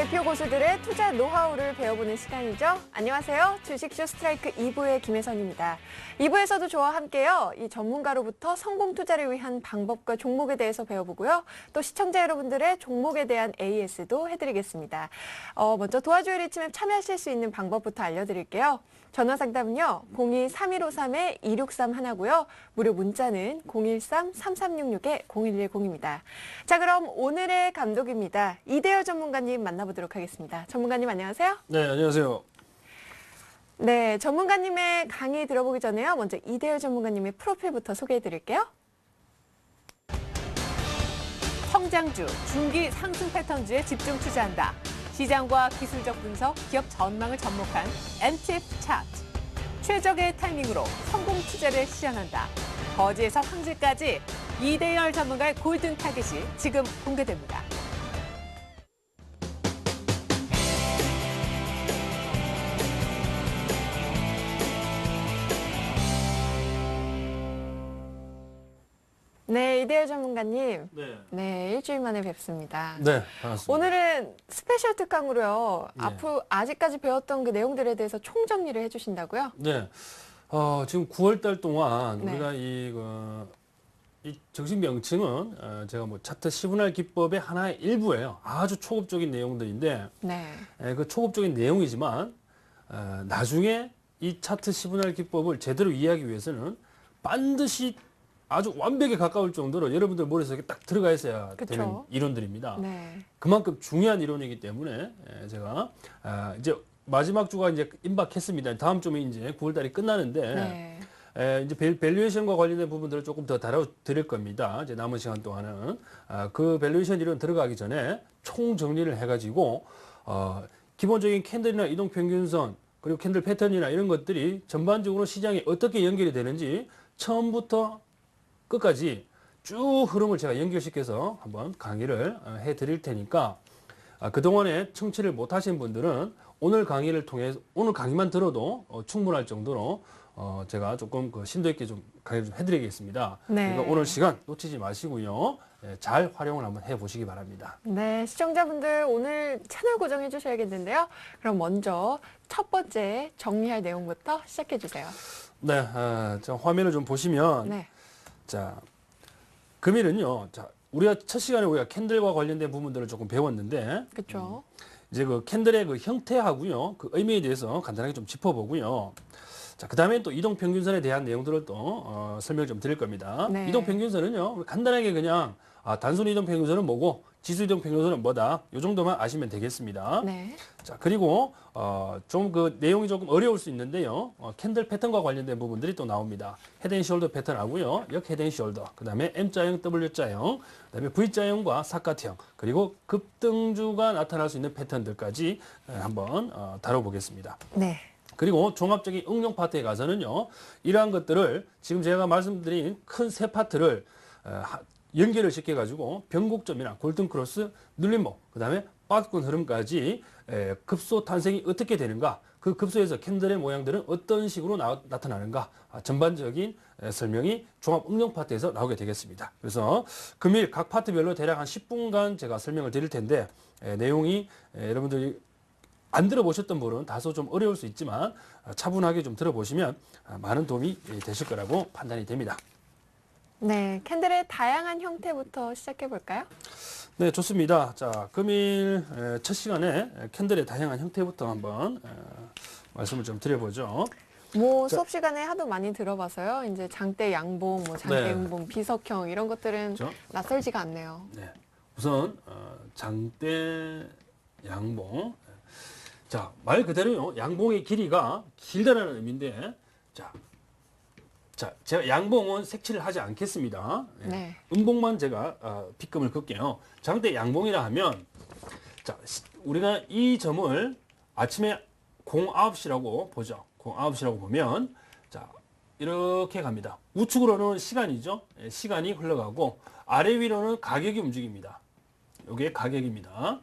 대표 고수들의 투자 노하우를 배워보는 시간이죠. 안녕하세요. 주식쇼 스트라이크 2부의 김혜선입니다. 2부에서도 저와 함께요. 이 전문가로부터 성공 투자를 위한 방법과 종목에 대해서 배워보고요. 또 시청자 여러분들의 종목에 대한 AS도 해드리겠습니다. 먼저 도와줘요 리치맵 참여하실 수 있는 방법부터 알려드릴게요. 전화 상담은요. 02-3153-2631 하나고요. 무료 문자는 013-3366-0110입니다. 자, 그럼 오늘의 감독입니다. 이대열 전문가님 만나보도록 하겠습니다. 전문가님 안녕하세요. 네, 안녕하세요. 네, 전문가님의 강의 들어보기 전에요. 먼저 이대열 전문가님의 프로필부터 소개해드릴게요. 성장주, 중기 상승 패턴주에 집중 투자한다. 시장과 기술적 분석, 기업 전망을 접목한 MTF 차트. 최적의 타이밍으로 성공 투자를 실현한다. 거지에서 황제까지 이대열 전문가의 골든 타겟이 지금 공개됩니다. 네, 이대열 전문가님. 네. 네, 일주일 만에 뵙습니다. 네, 반갑습니다. 오늘은 스페셜 특강으로요. 네. 앞으로 아직까지 배웠던 그 내용들에 대해서 총정리를 해주신다고요? 네. 지금 9월 달 동안 네. 우리가 이 정식 명칭은 제가 뭐 차트 시분할 기법의 하나의 일부예요. 아주 초급적인 내용들인데 네. 그 초급적인 내용이지만 나중에 이 차트 시분할 기법을 제대로 이해하기 위해서는 반드시 아주 완벽에 가까울 정도로 여러분들 머릿속에 딱 들어가 있어야 그쵸. 되는 이론들입니다. 네. 그만큼 중요한 이론이기 때문에 제가 이제 마지막 주가 이제 임박했습니다. 다음 주면 이제 9월 달이 끝나는데 네. 이제 밸류에이션과 관련된 부분들을 조금 더 다뤄드릴 겁니다. 이제 남은 시간 동안은 그 밸류에이션 이론 들어가기 전에 총 정리를 해가지고 기본적인 캔들이나 이동 평균선 그리고 캔들 패턴이나 이런 것들이 전반적으로 시장에 어떻게 연결이 되는지 처음부터 끝까지 쭉 흐름을 제가 연결시켜서 한번 강의를 해드릴 테니까 그동안에 청취를 못하신 분들은 오늘 강의를 통해서 오늘 강의만 들어도 충분할 정도로 제가 조금 그 심도 있게 좀 강의를 좀 해드리겠습니다. 네. 그러니까 오늘 시간 놓치지 마시고요. 잘 활용을 한번 해보시기 바랍니다. 네, 시청자분들 오늘 채널 고정해 주셔야겠는데요. 그럼 먼저 첫 번째 정리할 내용부터 시작해 주세요. 네, 자, 화면을 좀 보시면 네. 자, 금일은요. 자, 우리가 첫 시간에 우리가 캔들과 관련된 부분들을 조금 배웠는데 그렇죠. 이제 그 캔들의 그 형태하고요, 그 의미에 대해서 간단하게 좀 짚어보고요. 자, 그다음에 또 이동 평균선에 대한 내용들을 또 설명을 좀 드릴 겁니다. 네. 이동 평균선은요, 간단하게 그냥 단순 이동 평균선은 뭐고 지수 이동 평균선은 뭐다. 이 정도만 아시면 되겠습니다. 네. 자, 그리고 좀 그 내용이 조금 어려울 수 있는데요. 캔들 패턴과 관련된 부분들이 또 나옵니다. 헤드앤숄더 패턴하고요. 역 헤드앤숄더, 그다음에 M자형, W자형, 그다음에 V자형과 사카트형, 그리고 급등주가 나타날 수 있는 패턴들까지 한번 다뤄보겠습니다. 네. 그리고 종합적인 응용 파트에 가서는요, 이러한 것들을 지금 제가 말씀드린 큰 세 파트를 연결을 시켜가지고 변곡점이나 골든크로스, 눌림목, 그 다음에 박스권 흐름까지 급소 탄생이 어떻게 되는가, 그 급소에서 캔들의 모양들은 어떤 식으로 나타나는가, 전반적인 설명이 종합 응용 파트에서 나오게 되겠습니다. 그래서 금일 각 파트별로 대략 한 10분간 제가 설명을 드릴 텐데 내용이 여러분들이 안 들어보셨던 분은 다소 좀 어려울 수 있지만 차분하게 좀 들어보시면 많은 도움이 되실 거라고 판단이 됩니다. 네, 캔들의 다양한 형태부터 시작해 볼까요? 네, 좋습니다. 자, 금일 첫 시간에 캔들의 다양한 형태부터 한번 말씀을 좀 드려보죠. 뭐 자. 수업 시간에 하도 많이 들어봐서요. 이제 장대 양봉, 뭐 장대 네. 음봉, 비석형 이런 것들은 그렇죠? 낯설지가 않네요. 네, 우선 장대 양봉. 자, 말 그대로요. 양봉의 길이가 길다라는 의미인데, 자, 제가 양봉은 색칠을 하지 않겠습니다. 네. 음봉만 제가 빗금을 긋게요. 장대 양봉이라 하면, 자, 우리가 이 점을 아침에 09시라고 보죠. 09시라고 보면, 자, 이렇게 갑니다. 우측으로는 시간이죠. 시간이 흘러가고, 아래 위로는 가격이 움직입니다. 이게 가격입니다.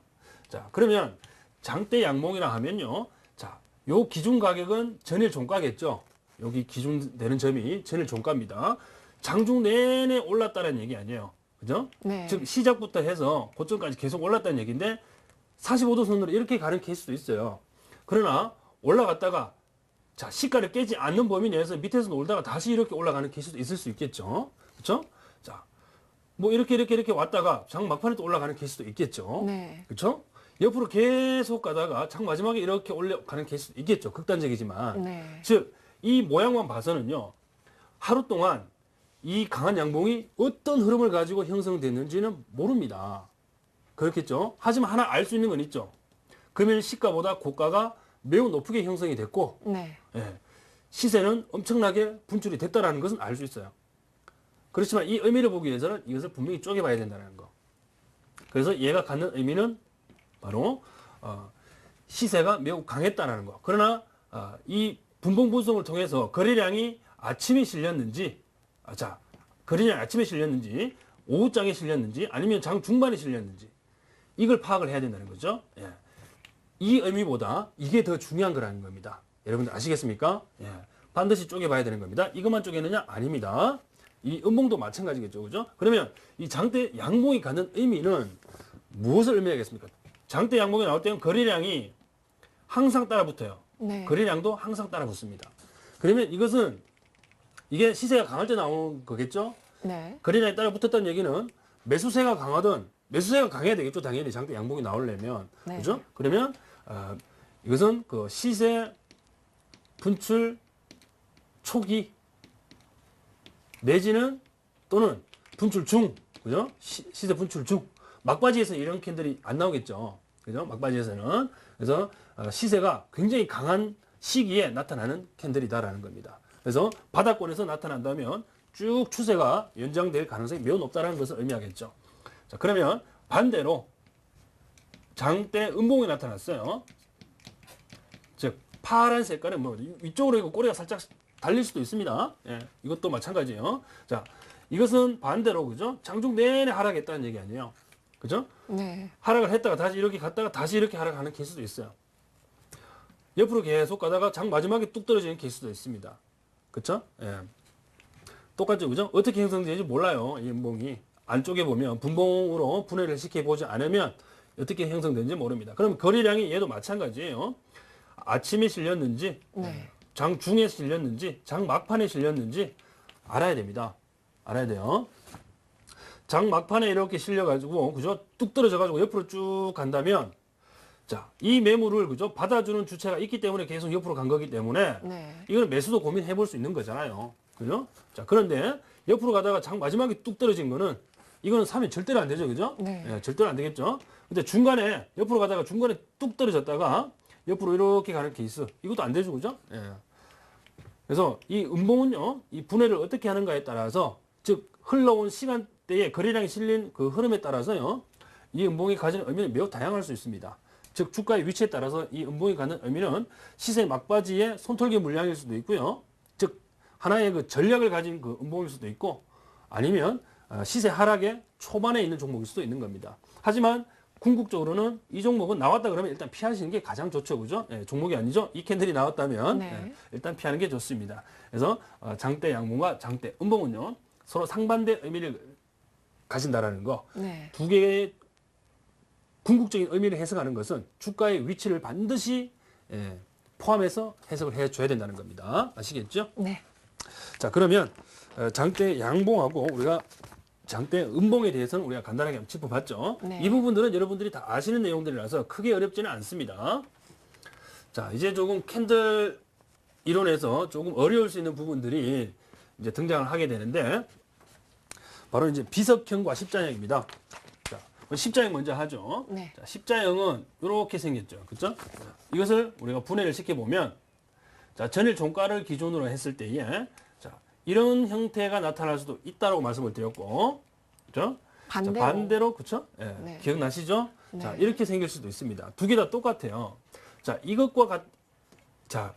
자, 그러면 장대 양봉이라 하면요. 자, 요 기준 가격은 전일 종가겠죠. 여기 기준 되는 점이 전일 종가입니다. 장중 내내 올랐다는 얘기 아니에요. 그죠? 네. 즉 시작부터 해서 고점까지 계속 올랐다는 얘기인데 45도 선으로 이렇게 가는 케이스도 있어요. 그러나 올라갔다가 자, 시가를 깨지 않는 범위 내에서 밑에서 놀다가 다시 이렇게 올라가는 케이스도 있을 수 있겠죠. 그렇죠? 자, 뭐 이렇게 왔다가 장 막판에 또 올라가는 케이스도 있겠죠. 네. 그렇죠? 옆으로 계속 가다가 장 마지막에 이렇게 올라가는 케이스도 있겠죠. 극단적이지만. 네. 즉, 이 모양만 봐서는요. 하루 동안 이 강한 양봉이 어떤 흐름을 가지고 형성됐는지는 모릅니다. 그렇겠죠? 하지만 하나 알 수 있는 건 있죠. 금일 시가보다 고가가 매우 높게 형성이 됐고 네. 예, 시세는 엄청나게 분출이 됐다는 것은 알 수 있어요. 그렇지만 이 의미를 보기 위해서는 이것을 분명히 쪼개봐야 된다는 거. 그래서 얘가 갖는 의미는 바로 시세가 매우 강했다는 거. 그러나 이 분봉 분석을 통해서 거래량이 아침에 실렸는지, 거래량이 아침에 실렸는지, 오후장에 실렸는지, 아니면 장 중반에 실렸는지 이걸 파악을 해야 된다는 거죠. 예. 이 의미보다 이게 더 중요한 거라는 겁니다. 여러분들 아시겠습니까? 예. 반드시 쪼개봐야 되는 겁니다. 이것만 쪼개느냐? 아닙니다. 이 음봉도 마찬가지겠죠. 그죠? 그러면 이 장대 양봉이 갖는 의미는 무엇을 의미하겠습니까? 장대 양봉이 나올 때는 거래량이 항상 따라 붙어요. 네. 거래량도 항상 따라 붙습니다. 그러면 이것은 이게 시세가 강할 때 나오는 거겠죠? 네. 거래량이 따라 붙었다는 얘기는 매수세가 강하든 매수세가 강해야 되겠죠. 당연히 장대 양봉이 나오려면. 네. 그죠? 그러면 이것은 그 시세 분출 초기 내지는 또는 분출 중, 그죠? 시세 분출 중. 막바지에서 이런 캔들이 안 나오겠죠. 그죠? 막바지에서는. 그래서 시세가 굉장히 강한 시기에 나타나는 캔들이다라는 겁니다. 그래서 바닥권에서 나타난다면 쭉 추세가 연장될 가능성이 매우 높다는 것을 의미하겠죠. 자, 그러면 반대로 장대 음봉이 나타났어요. 즉 파란 색깔은 뭐 위쪽으로 이거 꼬리가 살짝 달릴 수도 있습니다. 예, 이것도 마찬가지예요. 자, 이것은 반대로 그죠? 장중 내내 하락했다는 얘기 아니에요. 그죠? 네. 하락을 했다가 다시 이렇게 갔다가 다시 이렇게 하락하는 케이스도 있어요. 옆으로 계속 가다가 장 마지막에 뚝 떨어지는 케이스도 있습니다. 그렇죠? 예. 똑같죠, 그죠? 어떻게 형성되는지 몰라요. 이 음봉이 안쪽에 보면 분봉으로 분해를 시켜보지 않으면 어떻게 형성되는지 모릅니다. 그럼 거래량이 얘도 마찬가지예요. 아침에 실렸는지, 네. 장 중에 실렸는지, 장 막판에 실렸는지 알아야 됩니다. 알아야 돼요. 장 막판에 이렇게 실려가지고, 그죠? 뚝 떨어져가지고 옆으로 쭉 간다면, 자, 이 매물을, 그죠? 받아주는 주체가 있기 때문에 계속 옆으로 간 거기 때문에, 네. 이거는 매수도 고민해 볼 수 있는 거잖아요. 그죠? 자, 그런데 옆으로 가다가 장 마지막에 뚝 떨어진 거는, 이거는 사면 절대로 안 되죠. 그죠? 네. 예, 절대로 안 되겠죠? 근데 중간에, 옆으로 가다가 중간에 뚝 떨어졌다가, 옆으로 이렇게 가는 케이스, 이것도 안 되죠. 그죠? 예. 그래서 이 음봉은요, 이 분해를 어떻게 하는가에 따라서, 즉, 흘러온 시간대에 거래량이 실린 그 흐름에 따라서요, 이 음봉이 가지는 의미는 매우 다양할 수 있습니다. 즉, 주가의 위치에 따라서 이 음봉이 갖는 의미는 시세 막바지의 손털기 물량일 수도 있고요. 즉, 하나의 그 전략을 가진 그 음봉일 수도 있고, 아니면 시세 하락의 초반에 있는 종목일 수도 있는 겁니다. 하지만, 궁극적으로는 이 종목은 나왔다 그러면 일단 피하시는 게 가장 좋죠. 그죠? 예, 종목이 아니죠. 이 캔들이 나왔다면 네. 예, 일단 피하는 게 좋습니다. 그래서 장대 양봉과 장대 음봉은요. 서로 상반된 의미를 가진다라는 거. 네. 두 개의 궁극적인 의미를 해석하는 것은 주가의 위치를 반드시 포함해서 해석을 해줘야 된다는 겁니다. 아시겠죠? 네. 자, 그러면 장대 양봉하고 우리가 장대 음봉에 대해서는 우리가 간단하게 한번 짚어봤죠. 네. 이 부분들은 여러분들이 다 아시는 내용들이라서 크게 어렵지는 않습니다. 자, 이제 조금 캔들 이론에서 조금 어려울 수 있는 부분들이 이제 등장을 하게 되는데, 바로 이제 비석형과 십자형입니다. 자, 십자형 먼저 하죠. 네. 자, 십자형은 이렇게 생겼죠. 그죠? 이것을 우리가 분해를 시켜보면, 자, 전일 종가를 기준으로 했을 때에, 자, 이런 형태가 나타날 수도 있다고 말씀을 드렸고, 그죠? 반대로. 자, 반대로, 그쵸? 예, 네. 기억나시죠? 네. 자, 이렇게 생길 수도 있습니다. 두 개 다 똑같아요. 자, 자,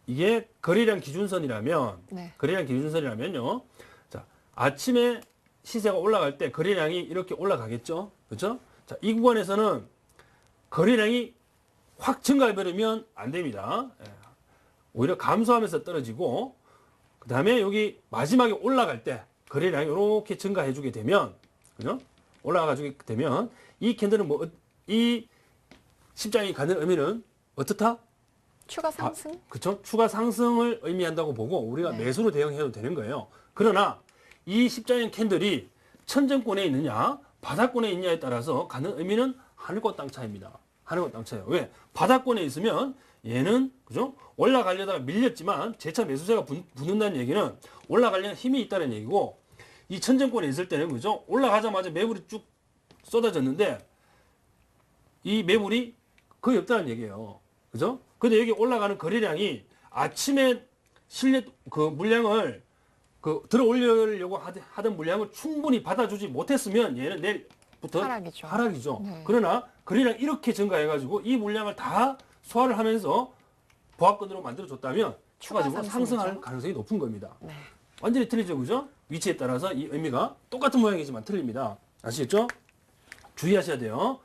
이게 거래량 기준선이라면, 네. 거래량 기준선이라면요. 자, 아침에 시세가 올라갈 때 거래량이 이렇게 올라가겠죠? 그죠? 자, 이 구간에서는 거래량이 확 증가해버리면 안 됩니다. 예. 오히려 감소하면서 떨어지고, 그 다음에 여기 마지막에 올라갈 때 거래량이 이렇게 증가해주게 되면, 그죠? 올라가주게 되면, 이 캔들은 이 십자형이 갖는 의미는 어떻다? 추가 상승? 그렇죠? 추가 상승을 의미한다고 보고 우리가 네. 매수로 대응해도 되는 거예요. 그러나 이 십자형 캔들이 천정권에 있느냐 바닥권에 있느냐에 따라서 갖는 의미는 하늘과 땅 차이입니다. 하늘과 땅 차이예요. 왜? 바닥권에 있으면 얘는 그죠? 올라가려다가 밀렸지만 재차 매수세가 붙는다는 얘기는 올라가려는 힘이 있다는 얘기고, 이 천정권에 있을 때는 그죠? 올라가자마자 매물이 쭉 쏟아졌는데 이 매물이 거의 없다는 얘기예요. 그죠? 근데 여기 올라가는 거래량이 아침에 실내 그 물량을 들어 올리려고 하던 물량을 충분히 받아주지 못했으면 얘는 내일부터 하락이죠. 네. 그러나 거래량 이렇게 증가해가지고 이 물량을 다 소화를 하면서 보합권으로 만들어줬다면 추가적으로 상승할 가능성이 높은 겁니다. 네. 완전히 틀리죠, 그죠? 위치에 따라서 이 의미가 똑같은 모양이지만 틀립니다. 아시겠죠? 주의하셔야 돼요.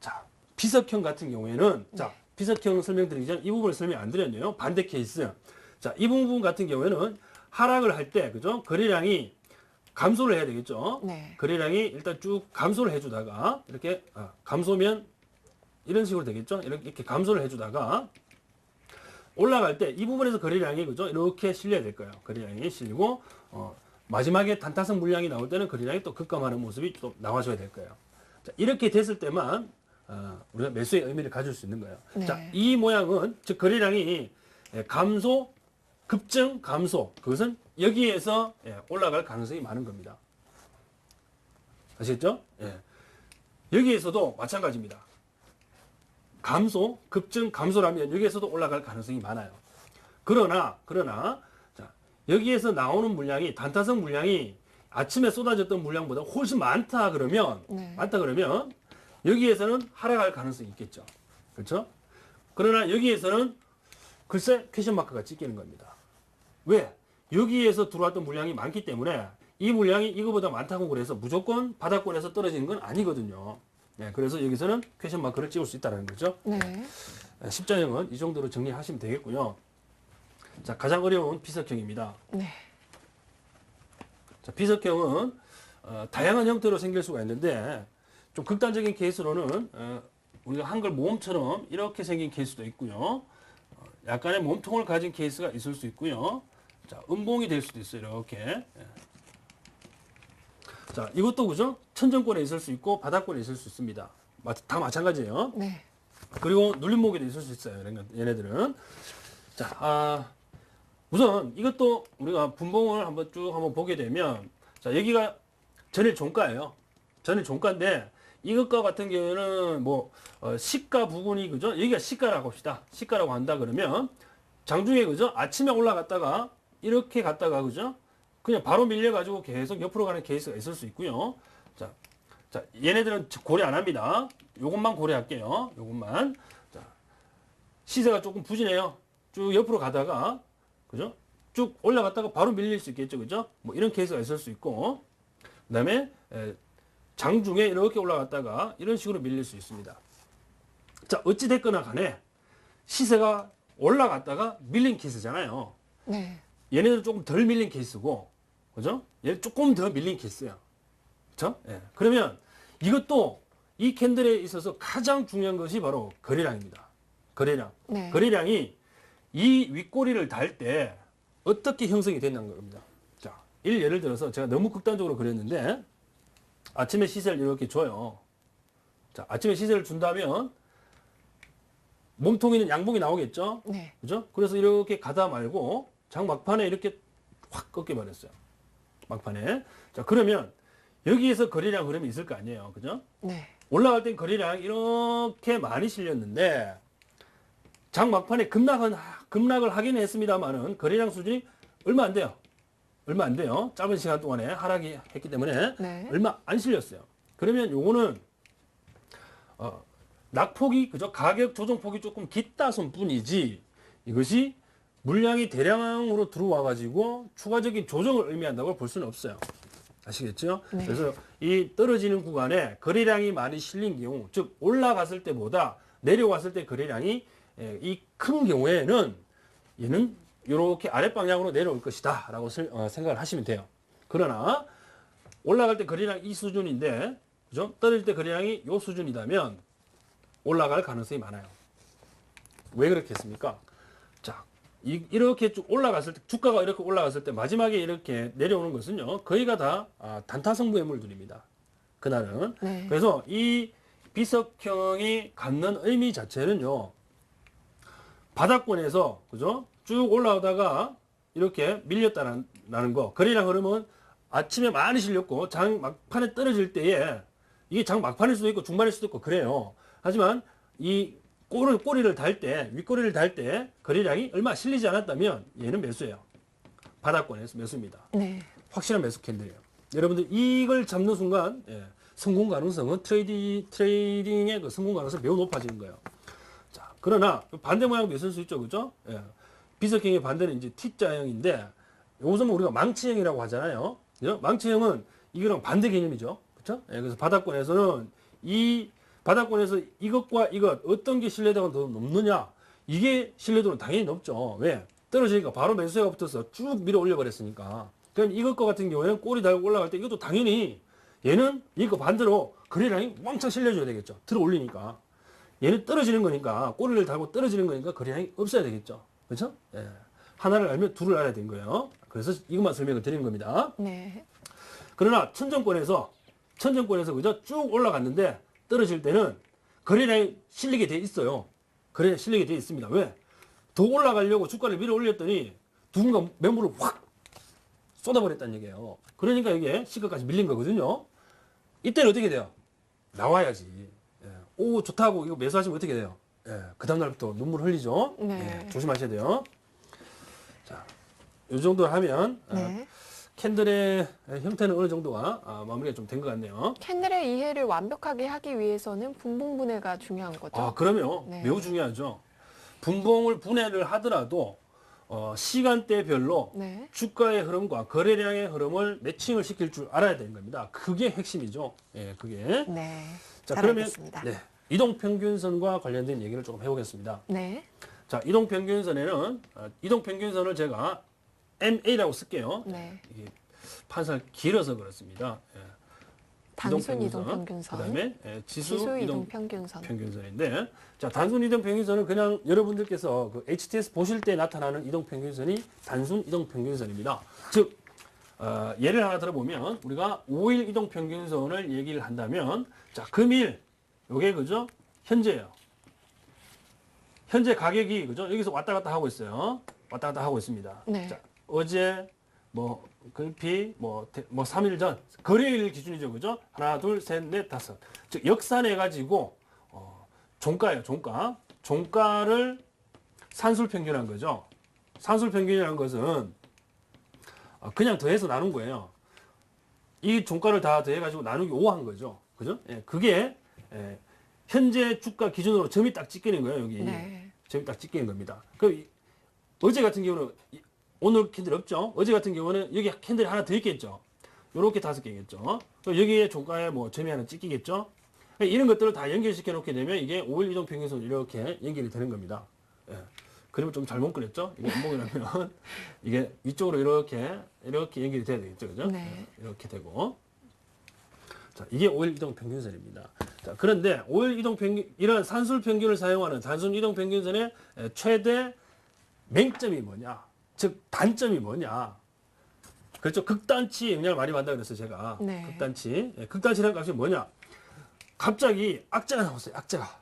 자, 비석형 같은 경우에는 자, 비석형 설명드리기 전 이 부분을 설명 안 드렸네요. 반대 케이스. 자, 이 부분 같은 경우에는 하락을 할 때, 그죠? 거래량이 감소를 해야 되겠죠? 네. 거래량이 일단 쭉 감소를 해주다가 이렇게 감소면 이런 식으로 되겠죠? 이렇게 감소를 해주다가 올라갈 때 이 부분에서 거래량이 그죠? 이렇게 실려야 될 거예요. 거래량이 실리고 마지막에 단타성 물량이 나올 때는 거래량이 또 급감하는 모습이 또 나와줘야 될 거예요. 자, 이렇게 됐을 때만 우리가 매수의 의미를 가질 수 있는 거예요. 네. 자, 이 모양은 즉 거래량이 감소, 급증, 감소, 그것은 여기에서 올라갈 가능성이 많은 겁니다. 아시겠죠? 예. 여기에서도 마찬가지입니다. 감소, 급증, 감소라면 여기에서도 올라갈 가능성이 많아요. 그러나 자, 여기에서 나오는 물량이 단타성 물량이 아침에 쏟아졌던 물량보다 훨씬 많다 그러면 여기에서는 하락할 가능성이 있겠죠. 그렇죠? 그러나 여기에서는 글쎄 퀘션 마크가 찍히는 겁니다. 왜? 여기에서 들어왔던 물량이 많기 때문에 이 물량이 이거보다 많다고 그래서 무조건 바닥권에서 떨어지는 건 아니거든요. 네, 그래서 여기서는 퀘션 마크를 찍을 수 있다는 거죠. 네. 십자형은 이 정도로 정리하시면 되겠고요. 자, 가장 어려운 비석형입니다. 네. 자, 비석형은 다양한 형태로 생길 수가 있는데 좀 극단적인 케이스로는 우리가 한글 모음처럼 이렇게 생긴 케이스도 있고요. 약간의 몸통을 가진 케이스가 있을 수 있고요. 자, 음봉이 될 수도 있어요. 이렇게. 자, 이것도 그죠? 천정권에 있을 수 있고 바닥권에 있을 수 있습니다. 다 마찬가지예요. 네. 그리고 눌림목에도 있을 수 있어요. 얘네들은. 자, 우선 이것도 우리가 분봉을 한번 보게 되면, 자, 여기가 전일 종가예요. 전일 종가인데 이것과 같은 경우에는 뭐 시가 부분이 그죠? 여기가 시가라고 합시다. 시가라고 한다 그러면 장중에 그죠? 아침에 올라갔다가 이렇게 갔다가 그죠? 그냥 바로 밀려가지고 계속 옆으로 가는 케이스가 있을 수 있고요. 자, 얘네들은 고려 안 합니다. 요것만 고려할게요. 요것만. 자, 시세가 조금 부진해요. 쭉 옆으로 가다가, 그죠? 쭉 올라갔다가 바로 밀릴 수 있겠죠. 그죠? 뭐 이런 케이스가 있을 수 있고, 그 다음에 장중에 이렇게 올라갔다가 이런 식으로 밀릴 수 있습니다. 자, 어찌됐거나 간에 시세가 올라갔다가 밀린 케이스잖아요. 네. 얘네들은 조금 덜 밀린 케이스고, 그죠? 얘 조금 더 밀린 케이스야. 그죠? 예. 그러면 이것도 이 캔들에 있어서 가장 중요한 것이 바로 거래량입니다. 거래량. 네. 거래량이 이 윗꼬리를 달 때 어떻게 형성이 된다는 겁니다. 자, 예를 들어서 제가 너무 극단적으로 그렸는데 아침에 시세를 이렇게 줘요. 자, 아침에 시세를 준다면 몸통에는 양봉이 나오겠죠? 네. 그죠? 그래서 이렇게 가다 말고 장 막판에 이렇게 확 꺾여 버렸어요. 막판에. 자, 그러면 여기에서 거래량 흐름이 있을 거 아니에요. 그죠? 네. 올라갈 땐 거래량 이렇게 많이 실렸는데 장 막판에 급락을 하긴 했습니다만은 거래량 수준이 얼마 안 돼요. 얼마 안 돼요. 짧은 시간 동안에 하락이 했기 때문에 네. 얼마 안 실렸어요. 그러면 요거는 낙폭이 그죠? 가격 조정폭이 조금 깊다손 뿐이지 이것이 물량이 대량으로 들어와 가지고 추가적인 조정을 의미한다고 볼 수는 없어요. 아시겠죠? 네. 그래서 이 떨어지는 구간에 거래량이 많이 실린 경우, 즉 올라갔을 때보다 내려왔을 때 거래량이 이 큰 경우에는 얘는 이렇게 아랫 방향으로 내려올 것이다 라고 생각을 하시면 돼요. 그러나 올라갈 때 거래량 이 수준인데 그죠? 떨어질 때 거래량이 이 수준이라면 올라갈 가능성이 많아요. 왜 그렇겠습니까? 자, 이렇게 쭉 올라갔을 때, 주가가 이렇게 올라갔을 때 마지막에 이렇게 내려오는 것은요, 거의가 다 단타성 매물들입니다. 그날은. 네. 그래서 이 비석형이 갖는 의미 자체는요, 바닥권에서 그죠? 쭉 올라오다가 이렇게 밀렸다는 거. 거래량 흐름은 아침에 많이 실렸고 장 막판에 떨어질 때에 이게 장 막판일 수도 있고 중반일 수도 있고 그래요. 하지만 이 꼬리를 달 때, 윗꼬리를 달 때 거래량이 얼마 실리지 않았다면 얘는 매수예요. 바닥권에서 매수입니다. 네. 확실한 매수 캔들이에요. 여러분들 이걸 잡는 순간 성공 가능성은 트레이딩의 그 성공 가능성이 매우 높아지는 거예요. 자, 그러나 반대 모양도 있을 수 있죠, 그죠? 예. 비석형의 반대는 이제 T자형인데 요즘은 우리가 망치형이라고 하잖아요. 그죠? 망치형은 이거랑 반대 개념이죠, 그렇죠? 예, 그래서 바닥권에서는 바닥권에서 이것과 이것 어떤 게 신뢰도가 더 높느냐? 이게 신뢰도는 당연히 높죠. 왜? 떨어지니까 바로 매수세가 붙어서 쭉 밀어 올려 버렸으니까. 그럼 이것과 같은 경우에는 꼬리 달고 올라갈 때 이것도 당연히 얘는 이거 반대로 거래량이 왕창 실려줘야 되겠죠. 들어 올리니까. 얘는 떨어지는 거니까 꼬리를 달고 떨어지는 거니까 거래량이 없어야 되겠죠. 그렇죠? 예. 하나를 알면 둘을 알아야 되는 거예요. 그래서 이것만 설명을 드리는 겁니다. 네. 그러나 천정권에서 그죠? 쭉 올라갔는데 떨어질 때는 거래량이 실리게 돼 있어요. 거래량이 실리게 돼 있습니다. 왜? 더 올라가려고 주가를 밀어 올렸더니 누군가 매물을 확 쏟아버렸다는 얘기예요. 그러니까 이게 시가까지 밀린 거거든요. 이때는 어떻게 돼요? 나와야지. 예. 오, 좋다고 이거 매수하시면 어떻게 돼요? 예. 그 다음날부터 눈물 흘리죠. 네. 예. 조심하셔야 돼요. 자, 이 정도 하면 네. 캔들의 형태는 어느 정도가 마무리가 좀 된 것 같네요. 캔들의 이해를 완벽하게 하기 위해서는 분봉분해가 중요한 거죠. 그러면 네. 매우 중요하죠. 분해를 하더라도 시간대별로 네. 주가의 흐름과 거래량의 흐름을 매칭을 시킬 줄 알아야 되는 겁니다. 그게 핵심이죠. 예, 그게. 네. 자, 잘 그러면 알겠습니다. 네, 이동평균선과 관련된 얘기를 조금 해보겠습니다. 네. 자, 이동평균선에는 이동평균선을 제가 MA라고 쓸게요. 네. 이게 판살 길어서 그렇습니다. 예. 단순 이동평균선. 그다음에 지수 이동평균선. 평균선인데, 자, 단순 이동평균선은 그냥 여러분들께서 그 HTS 보실 때 나타나는 이동평균선이 단순 이동평균선입니다. 즉 예를 하나 들어보면 우리가 5일 이동평균선을 얘기를 한다면, 자, 금일 요게 그죠? 현재예요. 현재 가격이 그죠? 여기서 왔다 갔다 하고 있어요. 왔다 갔다 하고 있습니다. 네. 자, 어제 글피 3일 전 거래일 기준이죠, 그죠? 하나, 둘, 셋, 넷, 다섯. 즉 역산해 가지고 종가예요, 종가. 종가를 산술 평균한 거죠. 산술 평균이라는 것은 그냥 더해서 나눈 거예요. 이 종가를 다 더해 가지고 나누기 5 한 거죠, 그죠? 예, 그게 현재 주가 기준으로 점이 딱 찍히는 거예요, 여기. 네. 점이 딱 찍히는 겁니다. 그 어제 같은 경우는 오늘 캔들 없죠. 어제 같은 경우는 여기 캔들이 하나 더 있겠죠. 요렇게 5개겠죠. 여기에 종가에 점이 하나 찍히겠죠. 이런 것들을 다 연결시켜 놓게 되면 이게 5일 이동 평균선 이렇게 연결이 되는 겁니다. 예. 그러면 좀 잘못 그렸죠. 이게 원봉이라면 이게 위쪽으로 이렇게 연결이 돼야 되겠죠. 그죠? 네. 이렇게 되고. 자, 이게 5일 이동 평균선입니다. 자, 그런데 5일 이동 평균, 이런 산술 평균을 사용하는 단순 이동 평균선의 최대 맹점이 뭐냐? 즉 단점이 뭐냐? 그렇죠. 극단치 영향을 많이 받는다 그랬어요, 제가. 네. 극단치. 극단치라는 값이 뭐냐? 갑자기 악재가 나왔어요. 악재가.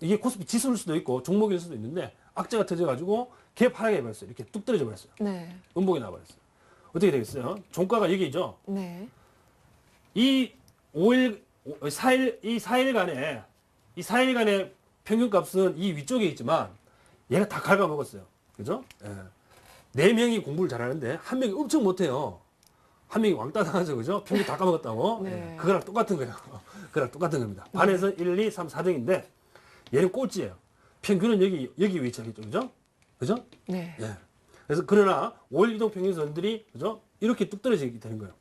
이게 코스피 지수일 수도 있고 종목일 수도 있는데 악재가 터져가지고 갭하락해 버렸어요. 이렇게 뚝 떨어져 버렸어요. 네. 음봉이 나와버렸어요. 어떻게 되겠어요? 종가가 여기죠. 네. 이 4일간의 평균값은 이 위쪽에 있지만 얘가 다 갉아먹었어요. 그죠? 예. 4명이 공부를 잘하는데 1명이 엄청 못해요. 1명이 왕따 당하죠. 그죠? 평균 다 까먹었다고. 네. 예. 그거랑 똑같은 거예요. 그거랑 똑같은 겁니다. 반에서 1, 2, 3, 4등인데 얘는 꼴찌예요. 평균은 여기 위치하겠죠. 그죠? 그죠? 네. 예. 그래서 그러나 5일 이동 평균선들이 그죠? 이렇게 뚝 떨어지게 되는 거예요.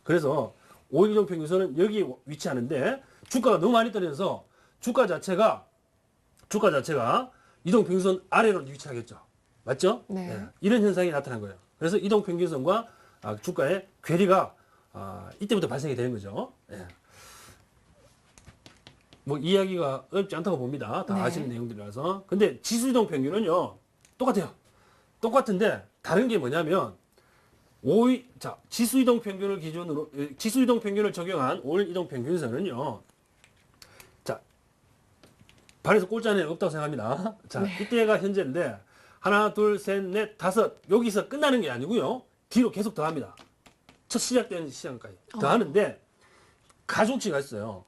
그래서 5일 이동 평균선은 여기 위치하는데 주가가 너무 많이 떨어져서 주가 자체가 이동 평균선 아래로 위치하겠죠. 맞죠? 네. 예. 이런 현상이 나타난 거예요. 그래서 이동 평균선과 주가의 괴리가 이때부터 발생이 되는 거죠. 예. 뭐 이야기가 어렵지 않다고 봅니다. 다 네. 아시는 내용들이라서. 근데 지수이동 평균은요. 똑같아요. 똑같은데 다른 게 뭐냐면 지수이동 평균을 기준으로 지수이동 평균을 적용한 5일 이동 평균선은요. 자, 발에서 꼴찌는 없다고 생각합니다. 자, 이때가 현재인데 하나, 둘, 셋, 넷, 다섯 여기서 끝나는 게 아니고요. 뒤로 계속 더합니다. 첫 시작된 시간까지 더하는데 가중치가 있어요.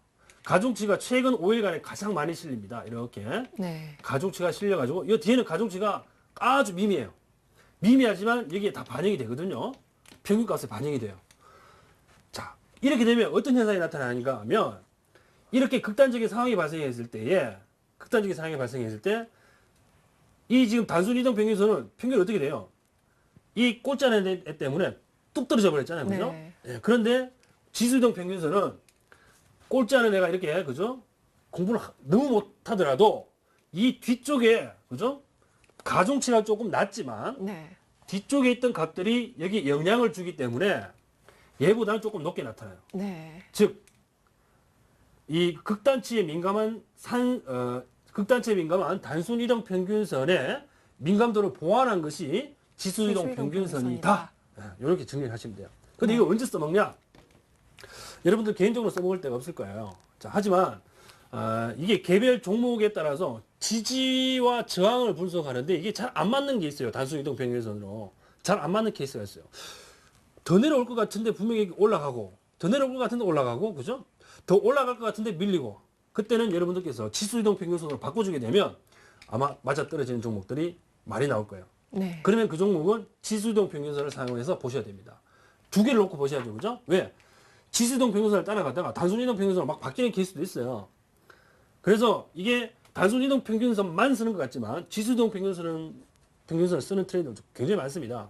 가중치가 최근 5일간에 가장 많이 실립니다. 이렇게 네. 가중치가 실려가지고 이 뒤에는 가중치가 아주 미미해요. 미미하지만 여기에 다 반영이 되거든요. 평균값에 반영이 돼요. 자, 이렇게 되면 어떤 현상이 나타나는가 하면 이렇게 극단적인 상황이 발생했을 때 이 지금 단순 이동 평균선은 평균이 어떻게 돼요? 이 꼴짜는 애 때문에 뚝 떨어져 버렸잖아요. 그죠? 네. 예, 그런데 지수이동 평균선은 꼴짜는 애가 이렇게 그죠? 공부를 너무 못하더라도 이 뒤쪽에 그죠? 가중치가 조금 낮지만 네. 뒤쪽에 있던 값들이 여기 영향을 주기 때문에 얘보다는 조금 높게 나타나요. 네. 즉, 이 극단치에 민감한 단순 이동 평균선의 민감도를 보완한 것이 지수이동 지수이동 평균선이다. 이렇게 정리를 하시면 돼요. 근데 네. 이거 언제 써먹냐? 여러분들 개인적으로 써먹을 데가 없을 거예요. 자, 하지만 이게 개별 종목에 따라서 지지와 저항을 분석하는데 이게 잘 안 맞는 게 있어요. 단순 이동 평균선으로. 잘 안 맞는 케이스가 있어요. 더 내려올 것 같은데 분명히 올라가고 더 내려올 것 같은데 올라가고 그죠? 더 올라갈 것 같은데 밀리고 그때는 여러분들께서 지수 이동 평균선으로 바꿔주게 되면 아마 맞아떨어지는 종목들이 많이 나올 거예요. 네. 그러면 그 종목은 지수 이동 평균선을 사용해서 보셔야 됩니다. 두 개를 놓고 보셔야죠. 그죠? 왜? 지수 이동 평균선을 따라가다가 단순 이동 평균선으로 막 바뀌는 케이스도 있어요. 그래서 이게 단순 이동 평균선만 쓰는 것 같지만 지수 이동 평균선을 쓰는 트레이더도 굉장히 많습니다.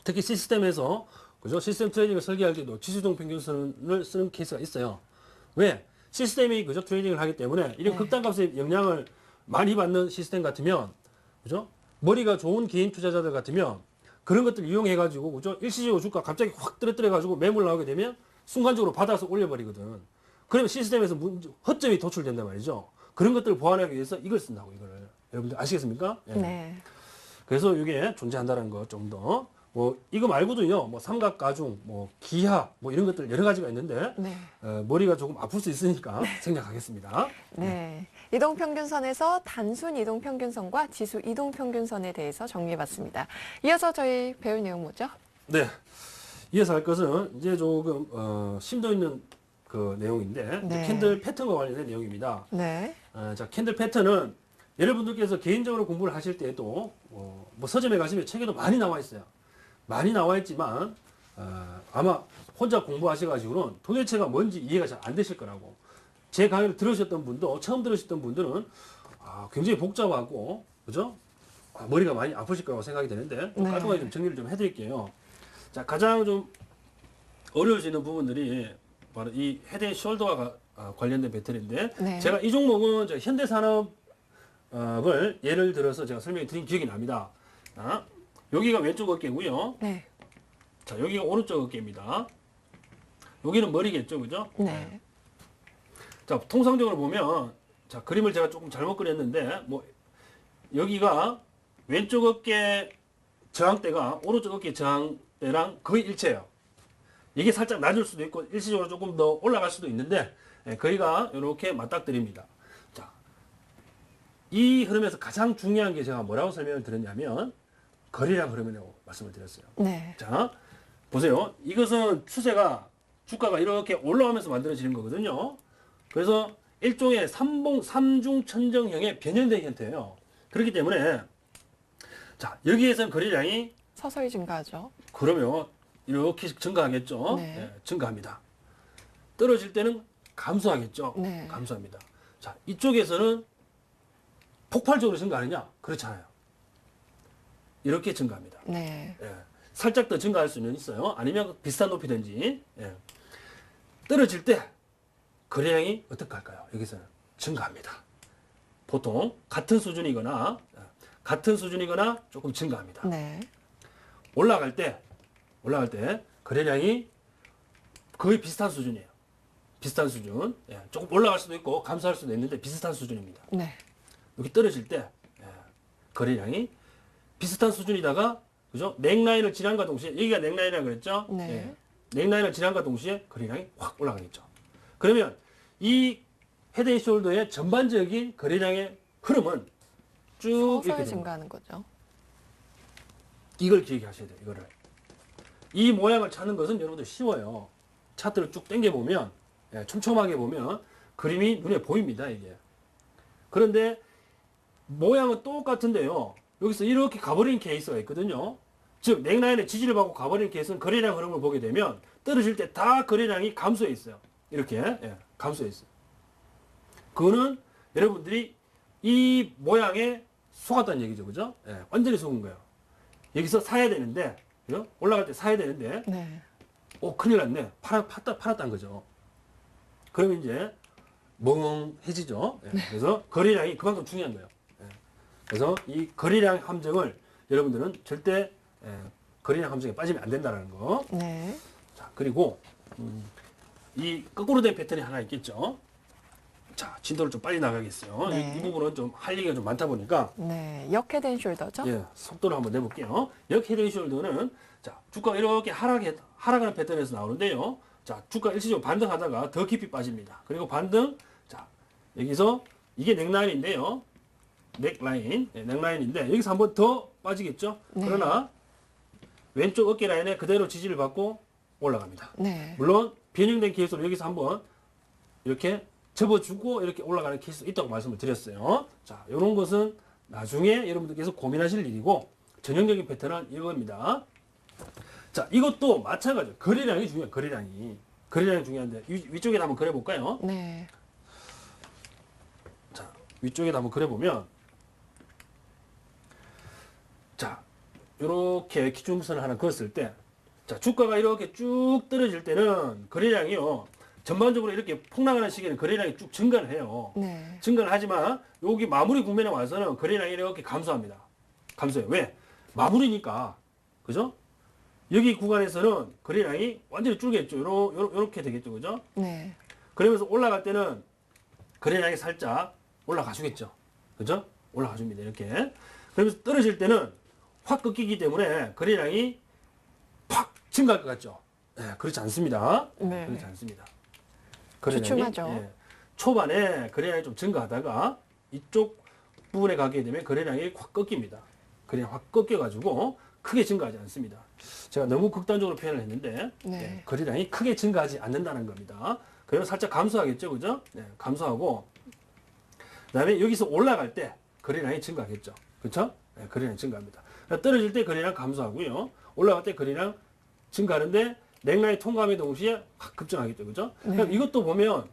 특히 시스템에서 그죠? 시스템 트레이딩을 설계할 때도 지수 이동 평균선을 쓰는 케이스가 있어요. 왜? 시스템이 그죠? 트레이딩을 하기 때문에 이런 극단값의 영향을 많이 받는 시스템 같으면 그죠? 머리가 좋은 개인 투자자들 같으면 그런 것들 이용해 가지고 그죠? 일시적으로 주가 갑자기 확 떨어뜨려 가지고 매물 나오게 되면 순간적으로 받아서 올려버리거든. 그러면 시스템에서 허점이 도출된단 말이죠. 그런 것들을 보완하기 위해서 이걸 쓴다고 이거를. 여러분들 아시겠습니까? 예. 네. 그래서 이게 존재한다는 거 좀 더. 뭐 이거 말고도요. 뭐 삼각가중, 뭐 기하, 뭐 이런 것들 여러 가지가 있는데 네. 머리가 조금 아플 수 있으니까 생략하겠습니다. 네. 이동평균선에서 단순 이동평균선과 지수 이동평균선에 대해서 정리해봤습니다. 이어서 저희 배울 내용 뭐죠? 네. 이어서 할 것은 이제 조금 심도 있는 그 내용인데 이제 네. 캔들 패턴과 관련된 내용입니다. 네. 자, 캔들 패턴은 여러분들께서 개인적으로 공부를 하실 때에도 뭐 서점에 가시면 책에도 많이 나와 있어요. 많이 나와 있지만 아마 혼자 공부하셔가지고는 도대체가 뭔지 이해가 잘 안 되실 거라고. 제 강의를 들으셨던 분도 처음 들으셨던 분들은 굉장히 복잡하고 그죠? 머리가 많이 아프실 거라고 생각이 되는데 좀 네. 깔끔하게 좀 정리를 좀 해드릴게요. 자, 가장 좀 어려워지는 부분들이 바로 이 헤드 앤 숄더와 관련된 배틀인데 네. 제가 이 종목은 저 현대산업을 예를 들어서 제가 설명해 드린 기억이 납니다. 여기가 왼쪽 어깨고요. 네. 자, 여기가 오른쪽 어깨입니다. 여기는 머리겠죠, 그죠? 네. 자, 통상적으로 보면 자, 그림을 제가 조금 잘못 그렸는데 뭐 여기가 왼쪽 어깨 저항대가 오른쪽 어깨 저항대랑 거의 일체예요. 이게 살짝 낮을 수도 있고 일시적으로 조금 더 올라갈 수도 있는데 거기가 이렇게 맞닥뜨립니다. 자, 이 흐름에서 가장 중요한 게 제가 뭐라고 설명을 드렸냐면 거래량 흐름이라고 말씀을 드렸어요. 네. 자, 보세요. 이것은 추세가 주가가 이렇게 올라오면서 만들어지는 거거든요. 그래서 일종의 삼중천정형의 변형된 형태예요. 그렇기 때문에 자, 여기에서는 거래량이 서서히 증가하죠. 그러면 이렇게 증가하겠죠. 네. 네, 증가합니다. 떨어질 때는 감소하겠죠. 네. 감소합니다. 자, 이쪽에서는 폭발적으로 증가하느냐? 그렇잖아요. 이렇게 증가합니다. 네. 예. 살짝 더 증가할 수는 있어요. 아니면 비슷한 높이든지. 예. 떨어질 때 거래량이 어떻게 할까요? 여기서는 증가합니다. 보통 같은 수준이거나 조금 증가합니다. 네. 올라갈 때 거래량이 거의 비슷한 수준이에요. 비슷한 수준. 예, 조금 올라갈 수도 있고 감소할 수도 있는데 비슷한 수준입니다. 네. 여기 떨어질 때 거래량이 비슷한 수준이다가 그죠? 넥라인을 지난과 동시에 여기가 넥라인이라고 그랬죠? 네. 예, 넥라인을 지난과 동시에 거래량이 확 올라가겠죠. 그러면 이 헤드앤숄더의 전반적인 거래량의 흐름은 쭉 이렇게 서서히 됩니다. 증가하는 거죠. 이걸 기억하셔야 돼요. 이거를. 이 모양을 찾는 것은 여러분들 쉬워요. 차트를 쭉 당겨보면 촘촘하게 보면 그림이 눈에 보입니다. 이게. 그런데 모양은 똑같은데요. 여기서 이렇게 가버리는 케이스가 있거든요. 즉 넥라인의 지지를 받고 가버리는 케이스는 거래량 흐름을 보게 되면 떨어질 때 다 거래량이 감소해 있어요. 이렇게 감소해 있어요. 그거는 여러분들이 이 모양에 속았다는 얘기죠. 그죠? 완전히 속은 거예요. 여기서 사야 되는데 그죠? 올라갈 때 사야 되는데 네. 큰일 났네. 팔았다는 거죠. 그러면 이제 멍해지죠. 그래서 거래량이 그만큼 중요한 거예요. 그래서 이 거래량 함정을 여러분들은 절대 거래량 함정에 빠지면 안 된다는 거. 네. 자, 그리고 이 거꾸로 된 패턴이 하나 있겠죠. 자, 진도를 좀 빨리 나가겠어요. 네. 이 부분은 좀 할 얘기가 좀 많다 보니까 네. 역헤드앤숄더죠? 예, 속도를 한번 내볼게요. 역 헤드앤숄더는 자, 주가가 이렇게 하락하는 패턴에서 나오는데요. 자, 주가 일시적으로 반등하다가 더 깊이 빠집니다. 그리고 반등, 자, 여기서 이게 넥라인인데요. 넥라인인데 여기서 한번 더 빠지겠죠. 네. 그러나 왼쪽 어깨 라인에 그대로 지지를 받고 올라갑니다. 네. 물론 변형된 케이스로 여기서 한번 이렇게 접어주고 이렇게 올라가는 케이스도 있다고 말씀을 드렸어요. 자, 이런 것은 나중에 여러분들께서 고민하실 일이고 전형적인 패턴은 이겁니다. 자, 이것도 마찬가지예요. 거래량이 중요해요. 거래량이 중요한데 위쪽에 한번 그려볼까요? 네. 자, 위쪽에 한번 그려보면 자, 이렇게 기준선을 하나 그었을 때 자, 주가가 이렇게 쭉 떨어질 때는 거래량이요. 전반적으로 이렇게 폭락하는 시기에는 거래량이 쭉 증가를 해요. 네. 증가를 하지만 여기 마무리 국면에 와서는 거래량이 이렇게 감소합니다. 감소해요. 왜? 마무리니까. 그죠? 여기 구간에서는 거래량이 완전히 줄겠죠. 요렇게 되겠죠. 그죠? 네. 그러면서 올라갈 때는 거래량이 살짝 올라가 주겠죠. 그죠? 올라가 줍니다. 이렇게. 그러면서 떨어질 때는 확 꺾이기 때문에 거래량이 팍 증가할 것 같죠. 그렇지 않습니다. 네. 그렇지 않습니다. 주춤하죠. 초반에 거래량이 좀 증가하다가 이쪽 부분에 가게 되면 거래량이 확 꺾입니다. 거래량이 확 꺾여가지고 크게 증가하지 않습니다. 제가 너무 극단적으로 표현을 했는데 네. 거래량이 크게 증가하지 않는다는 겁니다. 그러면 살짝 감소하겠죠, 그죠? 감소하고 그다음에 여기서 올라갈 때 거래량이 증가하겠죠, 그렇죠? 거래량이 증가합니다. 그러니까 떨어질 때 거래량 감소하고요, 올라갈 때 거래량 증가하는데 넥라인 통과함에 동시에 확 급증하겠죠, 그죠? 그럼 이것도 보면요,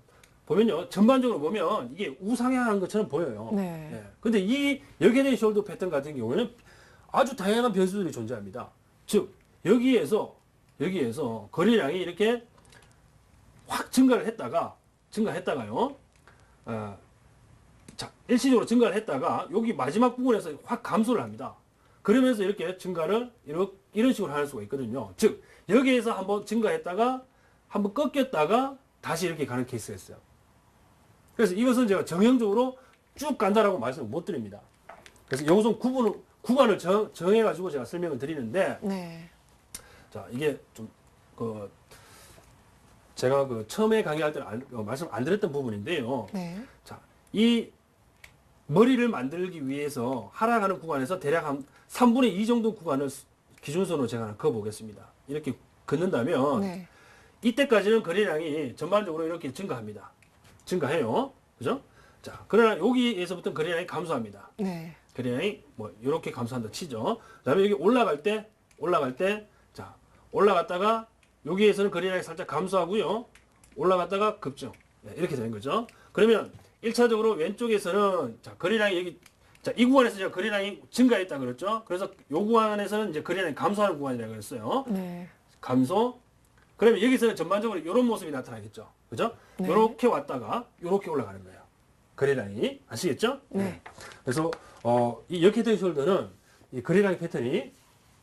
전반적으로 보면 이게 우상향한 것처럼 보여요. 네. 근데 이 역헤드앤숄더 패턴 같은 경우에는 아주 다양한 변수들이 존재합니다. 즉 여기에서 거래량이 이렇게 확 증가했다가요. 자, 일시적으로 증가를 했다가 여기 마지막 부분에서 확 감소를 합니다. 그러면서 이렇게 증가를 이런 식으로 할 수가 있거든요. 즉 여기에서 한번 증가했다가 한번 꺾였다가 다시 이렇게 가는 케이스가 있어요. 그래서 이것은 제가 정형적으로 쭉 간다라고 말씀을 못 드립니다. 그래서 여기서 구간을 정해가지고 제가 설명을 드리는데, 네. 자, 이게 좀, 제가 처음에 강의할 때 말씀 안 드렸던 부분인데요. 네. 자, 이 머리를 만들기 위해서 하락하는 구간에서 대략 한 3분의 2 정도 구간을 기준선으로 제가 하나 그어보겠습니다. 이렇게 긋는다면, 네. 이때까지는 거래량이 전반적으로 이렇게 증가해요. 그죠? 자, 그러나 여기에서부터 거래량이 감소합니다. 네. 거래량이 이렇게 감소한다 치죠. 그다음에 여기 올라갈 때 자, 올라갔다가 여기에서는 거래량이 살짝 감소하고요. 올라갔다가 급증. 이렇게 되는 거죠. 그러면 1차적으로 왼쪽에서는 자, 거래량이 여기 자, 이 구간에서 제가 거래량이 증가했다 그랬죠. 그래서 이 구간에서는 이제 거래량이 감소하는 구간이라고 했어요. 네. 감소. 그러면 여기서는 전반적으로 이런 모습이 나타나겠죠. 그죠? 네. 이렇게 왔다가 이렇게 올라가는 거예요. 거래량이. 아시겠죠? 네. 그래서 이 역헤드앤숄더는 이 거래량의 패턴이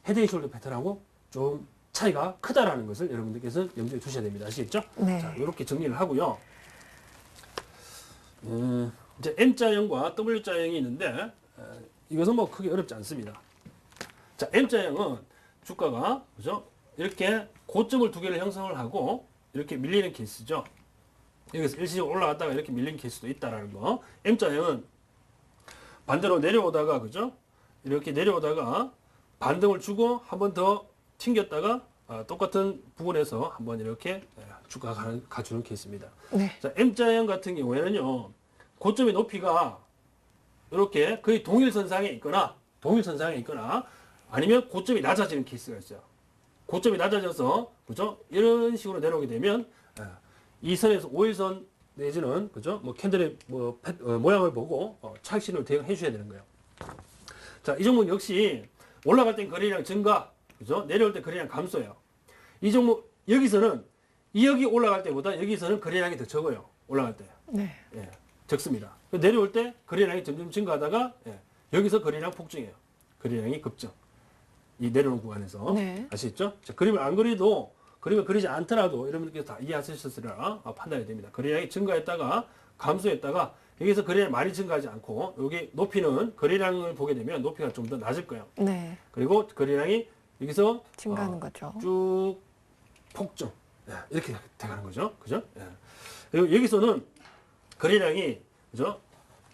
헤드앤숄더 패턴하고 좀 차이가 크다라는 것을 여러분들께서 염두에 두셔야 됩니다. 아시겠죠? 네. 자, 이렇게 정리를 하고요. 이제 M자형과 W자형이 있는데 이것은 뭐 크게 어렵지 않습니다. 자, M자형은 주가가 그죠? 이렇게 고점을 두 개를 형성을 하고 이렇게 밀리는 케이스죠. 여기서 일시적으로 올라갔다가 이렇게 밀리는 케이스도 있다라는 거. M자형은 반대로 내려오다가 그죠? 이렇게 내려오다가 반등을 주고 한 번 더 튕겼다가 똑같은 부분에서 한번 이렇게 주가가 가주는 케이스입니다. 네. 자, M자형 같은 경우에는요, 고점의 높이가 이렇게 거의 동일선상에 있거나, 아니면 고점이 낮아지는 케이스가 있어요. 고점이 낮아져서, 그죠? 이런 식으로 내려오게 되면, 이 선에서 5일선 내지는, 그죠? 뭐 캔들의 모양을 보고 차익 신호를 대응해 주셔야 되는 거예요. 자, 이 종목 역시 올라갈 땐 거래량 증가, 그죠? 내려올 때 거래량 감소예요. 이 종목, 여기서는, 여기 올라갈 때보다 여기서는 거래량이 더 적어요. 올라갈 때. 네. 예, 적습니다. 내려올 때 거래량이 점점 증가하다가, 여기서 거래량 폭증해요. 거래량이 급증. 이 내려오는 구간에서. 네. 아시겠죠? 자, 그림을 안 그리도, 그림을 그리지 않더라도 여러분들께서 다 이해하셨으리라 판단이 됩니다. 거래량이 증가했다가, 감소했다가, 여기서 거래량이 많이 증가하지 않고, 여기 높이는 거래량을 보게 되면 높이가 좀 더 낮을 거예요. 네. 그리고 거래량이 여기서 증가하는 거죠. 쭉 폭증. 이렇게 돼가는 거죠. 그죠? 그리고 여기서는 거래량이, 그죠?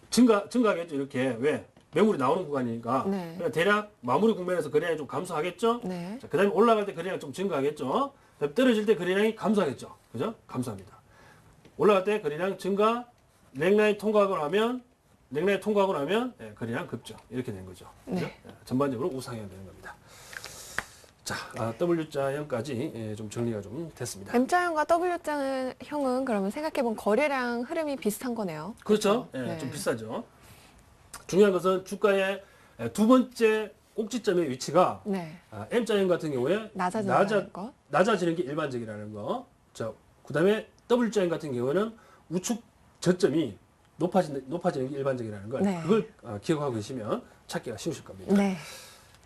증가하겠죠. 이렇게. 왜? 매물이 나오는 구간이니까. 네. 그러니까 대략 마무리 국면에서 거래량이 좀 감소하겠죠? 네. 자, 그 다음에 올라갈 때 거래량이 좀 증가하겠죠? 그다음에 떨어질 때 거래량이 감소하겠죠? 그죠? 감소합니다. 올라갈 때 거래량 증가, 넥라인 통과하고 나면, 거래량 급증. 이렇게 되는 거죠. 그죠? 네. 전반적으로 우상향 되는 겁니다. 자, W자형까지 좀 정리가 좀 됐습니다. M자형과 W자형은 그러면 생각해본 거래량 흐름이 비슷한 거네요. 그렇죠? 그렇죠? 네. 좀 비싸죠. 중요한 것은 주가의 두 번째 꼭지점의 위치가 네. M자형 같은 경우에 낮아지는 거. 낮아지는 게 일반적이라는 거. 자, 그다음에 W자형 같은 경우에는 우측 저점이 높아지는 게 일반적이라는 걸 네. 그걸 기억하고 계시면 찾기가 쉬우실 겁니다. 네.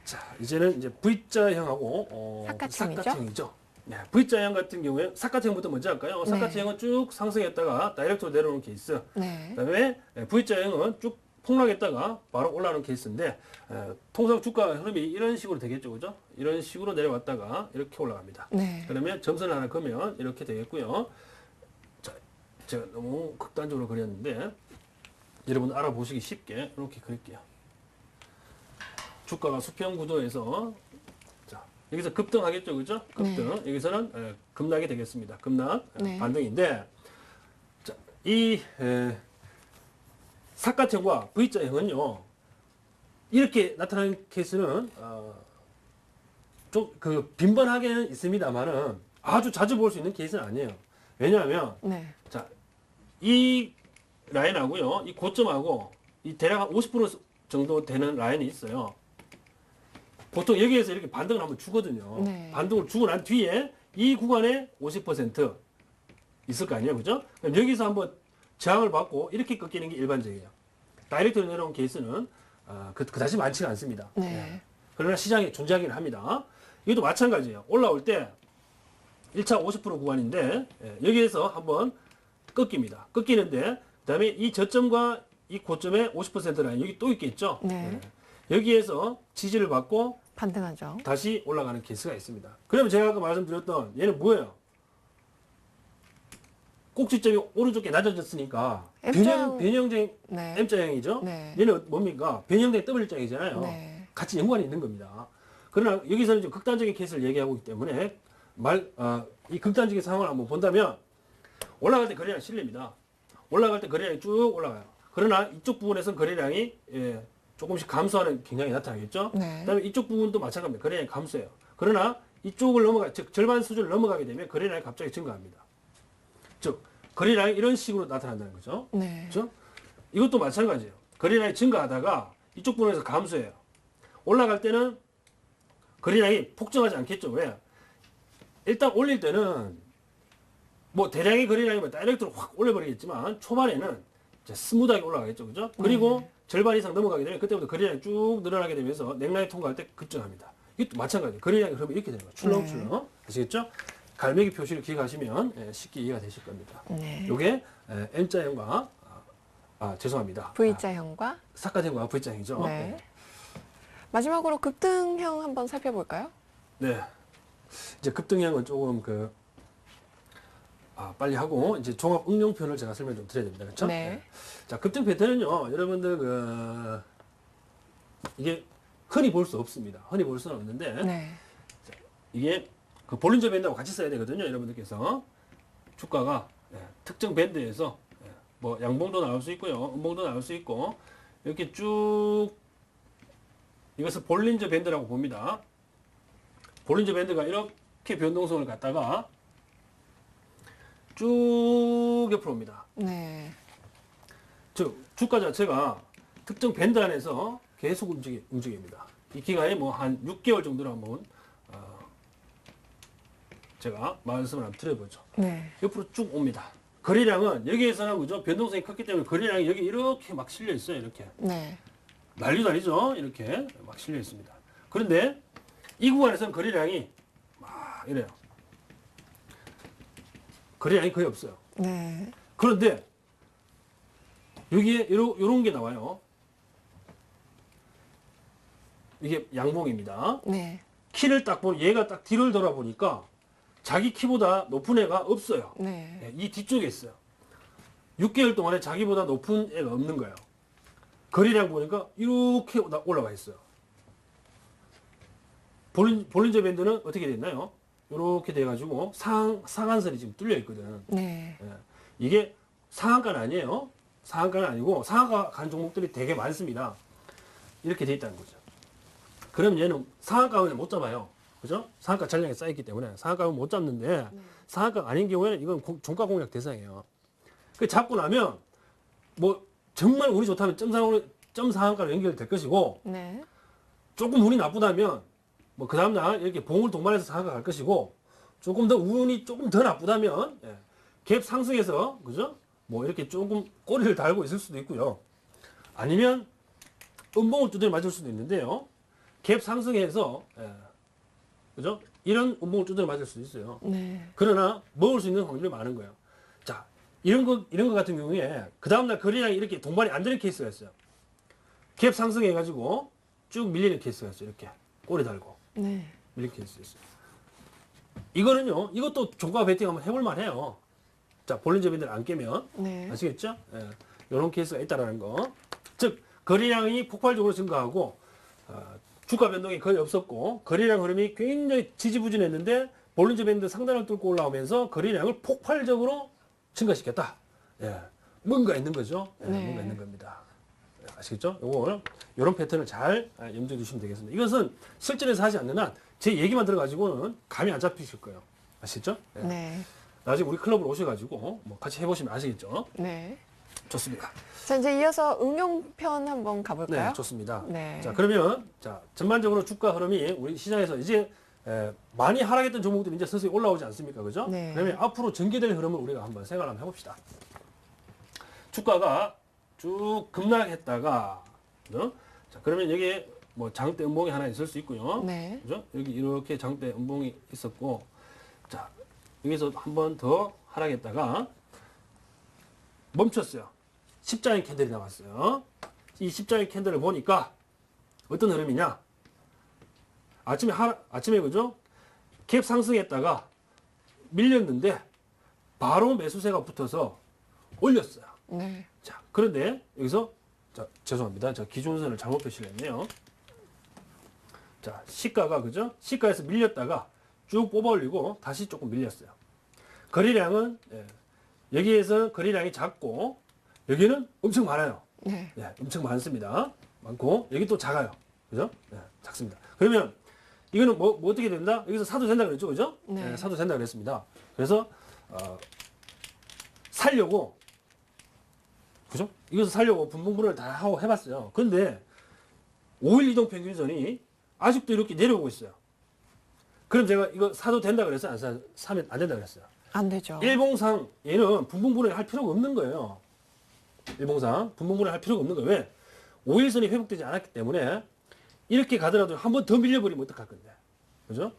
자, 이제는 이제 V자형하고 삿갓형이죠? 삿갓형이죠. 네, V자형 같은 경우에 삿갓형부터 먼저 할까요? 네. 삿갓형은 쭉 상승했다가 다이렉트로 내려오는 케이스. 네. 그다음에 V자형은 쭉 폭락했다가 바로 올라오는 케이스인데 통상 주가 흐름이 이런 식으로 되겠죠, 그죠? 이런 식으로 내려왔다가 이렇게 올라갑니다. 네. 그러면 점선을 하나 그으면 이렇게 되겠고요. 자, 제가 너무 극단적으로 그렸는데 여러분 알아보시기 쉽게 이렇게 그릴게요. 주가가 수평 구도에서 자, 여기서 급등하겠죠, 그죠? 급등. 여기서는 급락이 되겠습니다. 급락, 네. 반등인데 자, 이 삿갓형과 V자형은요 이렇게 나타나는 케이스는 좀 그 빈번하게는 있습니다만은 아주 자주 볼 수 있는 케이스는 아니에요. 왜냐하면 네. 자, 이 라인하고요, 이 고점하고 이 대략 한 50% 정도 되는 라인이 있어요. 보통 여기에서 이렇게 반등을 한번 주거든요. 네. 반등을 주고 난 뒤에 이 구간에 50% 있을 거 아니에요, 그죠? 그럼 여기서 한번 저항을 받고 이렇게 꺾이는 게 일반적이에요. 다이렉트로 내려온 케이스는 그다지 많지가 않습니다. 네. 그러나 시장에 존재하긴 합니다. 이것도 마찬가지예요. 올라올 때 1차 50% 구간인데 여기에서 한번 꺾입니다. 꺾이는데 그다음에 이 저점과 이 고점의 50% 라인 여기 또 있겠죠. 네. 여기에서 지지를 받고 반등하죠. 다시 올라가는 케이스가 있습니다. 그러면 제가 아까 말씀드렸던 얘는 뭐예요? 꼭지점이 오른쪽에 낮아졌으니까 M자형. 변형된 네. M자형이죠. 네. 얘는 뭡니까? 변형된 W자형이잖아요. 네. 같이 연관이 있는 겁니다. 그러나 여기서는 좀 극단적인 케이스를 얘기하고 있기 때문에 이 극단적인 상황을 한번 본다면 올라갈 때 거래량이 실립니다. 올라갈 때 거래량이 쭉 올라가요. 그러나 이쪽 부분에서는 거래량이 조금씩 감소하는 경향이 나타나겠죠. 네. 그다음에 이쪽 부분도 마찬가지입니다. 거래량이 감소해요. 그러나 이쪽을 즉 절반 수준을 넘어가게 되면 거래량이 갑자기 증가합니다. 즉 거래량이 이런 식으로 나타난다는 거죠. 네. 그렇죠? 이것도 마찬가지예요. 거래량이 증가하다가 이쪽 부분에서 감소해요. 올라갈 때는 거래량이 폭증하지 않겠죠. 왜? 일단 올릴 때는 뭐 대량의 거래량이면 다이렉트로 확 올려버리겠지만 초반에는 이제 스무드하게 올라가겠죠. 그죠? 그리고 절반 이상 넘어가게 되면 그때부터 거래량이 쭉 늘어나게 되면서 넥라인 통과할 때 급증합니다. 이것도 마찬가지예요. 거래량이 그러면 이렇게 되는 거예요. 출렁출렁. 아시겠죠? 갈매기 표시를 기억하시면 쉽게 이해가 되실 겁니다. 네. 이게 M자형과 죄송합니다. V자형과 사카형과 V자형이죠. 네. 마지막으로 급등형 한번 살펴볼까요? 네. 이제 급등형은 조금 빨리 하고 이제 종합 응용편을 제가 설명 좀 드려야 됩니다. 그렇죠? 네. 자, 급등 패턴은요. 여러분들 이게 흔히 볼 수 없습니다. 흔히 볼 수는 없는데 네. 이게 볼린저 밴드하고 같이 써야 되거든요. 여러분들께서 주가가 특정 밴드에서 뭐 양봉도 나올 수 있고요. 음봉도 나올 수 있고 이렇게 쭉 이것을 볼린저 밴드라고 봅니다. 볼린저 밴드가 이렇게 변동성을 갖다가 쭉 옆으로 옵니다. 네. 즉 주가 자체가 특정 밴드 안에서 계속 움직입니다. 이 기간이 뭐 한 6개월 정도로 한번 제가 말씀을 한번 드려보죠. 네. 옆으로 쭉 옵니다. 거래량은 여기에서는 그죠? 변동성이 컸기 때문에 거래량이 여기 이렇게 막 실려 있어요. 이렇게 네. 난리도 아니죠. 이렇게 막 실려 있습니다. 그런데 이 구간에서는 거래량이 막 이래요. 거래량이 거의 없어요. 네. 그런데 여기에 이런 게 나와요. 이게 양봉입니다. 네. 키를 딱 보면 얘가 딱 뒤를 돌아보니까 자기 키보다 높은 애가 없어요. 네. 이 뒤쪽에 있어요. 6개월 동안에 자기보다 높은 애가 없는 거예요. 거래량 보니까 이렇게 올라가 있어요. 볼린저 밴드는 어떻게 됐나요? 이렇게 돼가지고 상한선이 지금 뚫려 있거든. 네. 예. 이게 상한가는 아니에요. 상한가는 아니고 상한가 간 종목들이 되게 많습니다. 이렇게 돼 있다는 거죠. 그럼 얘는 상한가는 못 잡아요. 그죠? 상한가 전량이 쌓였기 때문에 상한가는 못 잡는데 상한가가 아닌 경우에는 이건 종가 공략 대상이에요. 그 잡고 나면 뭐 정말 운이 좋다면 점 상한가로 연결될 것이고 네. 조금 운이 나쁘다면 뭐 그 다음날 이렇게 봉을 동반해서 상한가 갈 것이고 조금 더 운이 조금 더 나쁘다면 갭 상승해서 그죠? 뭐 이렇게 조금 꼬리를 달고 있을 수도 있고요. 아니면 음봉을 두드려 맞을 수도 있는데요. 갭 상승해서 그죠? 이런 음봉을 두드려 맞을 수도 있어요. 네. 그러나 먹을 수 있는 확률이 많은 거예요. 자, 이런 거 같은 경우에 그 다음날 거래량이 이렇게 동반이 안 되는 케이스가 있어요. 갭 상승해가지고 쭉 밀리는 케이스가 있어요. 이렇게 꼬리 달고 네. 밀리는 케이스 있어요. 이거는요, 이것도 종가 베팅 한번 해볼 만해요. 자, 볼린저 밴드를 안 깨면 네. 아시겠죠? 이런 케이스가 있다라는 거. 즉 거래량이 폭발적으로 증가하고 주가 변동이 거의 없었고 거래량 흐름이 굉장히 지지부진했는데 볼린저 밴드 상단을 뚫고 올라오면서 거래량을 폭발적으로 증가시켰다. 뭔가 있는 거죠. 네. 뭔가 있는 겁니다. 아시겠죠? 이런 패턴을 잘 염두에 두시면 되겠습니다. 이것은 실전에서 하지 않는 한 제 얘기만 들어가지고는 감이 안 잡히실 거예요. 아시죠? 네. 나중에 우리 클럽으로 오셔가지고 뭐 같이 해보시면 아시겠죠? 네. 좋습니다. 자, 이제 이어서 응용편 한번 가볼까요? 네, 좋습니다. 네. 자, 그러면 전반적으로 주가 흐름이 우리 시장에서 이제 많이 하락했던 종목들이 이제 서서히 올라오지 않습니까? 그죠? 네. 그러면 앞으로 전개될 흐름을 우리가 한번 생각을 한번 해봅시다. 주가가 쭉 급락했다가, 그죠? 자, 그러면 여기에 뭐 장대 음봉이 하나 있을 수 있고요. 네. 그죠? 여기 이렇게 장대 음봉이 있었고, 자, 여기서 한 번 더 하락했다가 멈췄어요. 십자인 캔들이 나왔어요. 이 십자인 캔들을 보니까 어떤 흐름이냐? 아침에 그죠? 갭 상승했다가 밀렸는데 바로 매수세가 붙어서 올렸어요. 네. 자, 그런데 여기서 죄송합니다. 저 기준선을 잘못 표시를 했네요. 자, 시가가 그죠? 시가에서 밀렸다가 쭉 뽑아 올리고 다시 조금 밀렸어요. 거래량은 여기에서 거래량이 작고 여기는 엄청 많아요. 네. 엄청 많습니다. 많고 여기 또 작아요. 그죠? 작습니다. 그러면 이거는 뭐 어떻게 된다? 여기서 사도 된다 그랬죠, 그죠? 네. 사도 된다 그랬습니다. 그래서 살려고 그죠? 이것을 살려고 분봉분을 다 하고 해봤어요. 그런데 5일 이동 평균선이 아직도 이렇게 내려오고 있어요. 그럼 제가 이거 사도 된다 그랬어요? 사면 안 된다 그랬어요? 안 되죠. 일봉상 얘는 분봉분해를 할 필요가 없는 거예요. 일봉상 분봉분해를 할 필요가 없는 거예요. 왜? 5일선이 회복되지 않았기 때문에 이렇게 가더라도 한 번 더 밀려버리면 어떡할 건데. 그죠?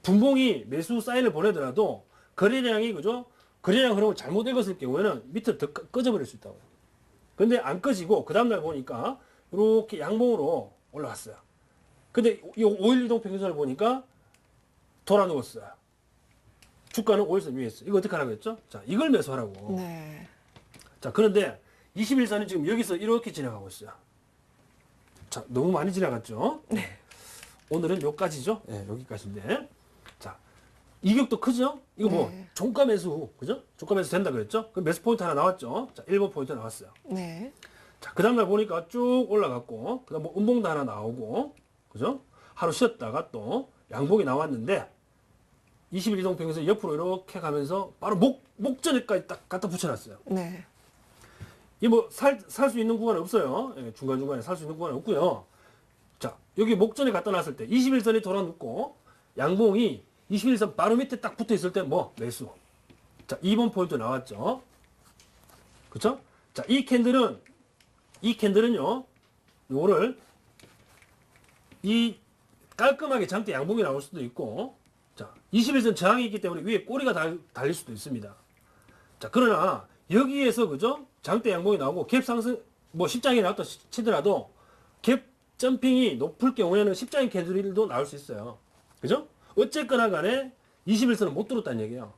분봉이 매수 사인을 보내더라도 거래량이 그죠? 거래량 흐름을 잘못 읽었을 경우에는 밑으로 더 꺼져버릴 수 있다고요. 근데 안 꺼지고 그 다음날 보니까 이렇게 양봉으로 올라갔어요. 근데 이 5일 이동 평균선을 보니까 돌아 누웠어요. 주가는 5일선 위에 있어요. 이거 어떻게 하라고 했죠? 자, 이걸 매수하라고. 네. 자, 그런데 21선은 지금 여기서 이렇게 지나가고 있어요. 자, 너무 많이 지나갔죠? 네. 오늘은 여기까지죠? 네, 여기까지인데. 자, 이격도 크죠? 이거 뭐, 네. 종가 매수, 그죠? 종가 매수 된다 그랬죠? 그럼 매수 포인트 하나 나왔죠? 자, 1번 포인트 나왔어요. 네. 자, 그 다음날 보니까 쭉 올라갔고, 그 다음 뭐 음봉도 하나 나오고, 그죠? 하루 쉬었다가 또 양봉이 나왔는데, 20일 이동 평균선 옆으로 이렇게 가면서 바로 목전에까지 딱 갖다 붙여놨어요. 네. 이 뭐 살 수 있는 구간은 없어요. 예, 중간중간에 살 수 있는 구간은 없고요. 자, 여기 목전에 갖다 놨을 때 21선이 돌아눕고 양봉이 21선 바로 밑에 딱 붙어 있을 때 뭐 매수. 자, 2번 포인트 나왔죠. 그렇죠? 자, 이 캔들은요. 요거를 이 깔끔하게 장대 양봉이 나올 수도 있고, 자, 21선 저항이 있기 때문에 위에 꼬리가 달릴 수도 있습니다. 자, 그러나 여기에서 그죠? 장대 양봉이 나오고 갭 상승 뭐 십장이 나왔다 치더라도 갭 점핑이 높을 경우에는 십장인 캔들도 나올 수 있어요. 그죠? 어쨌거나 간에 21선은 못 뚫었다는 얘기예요.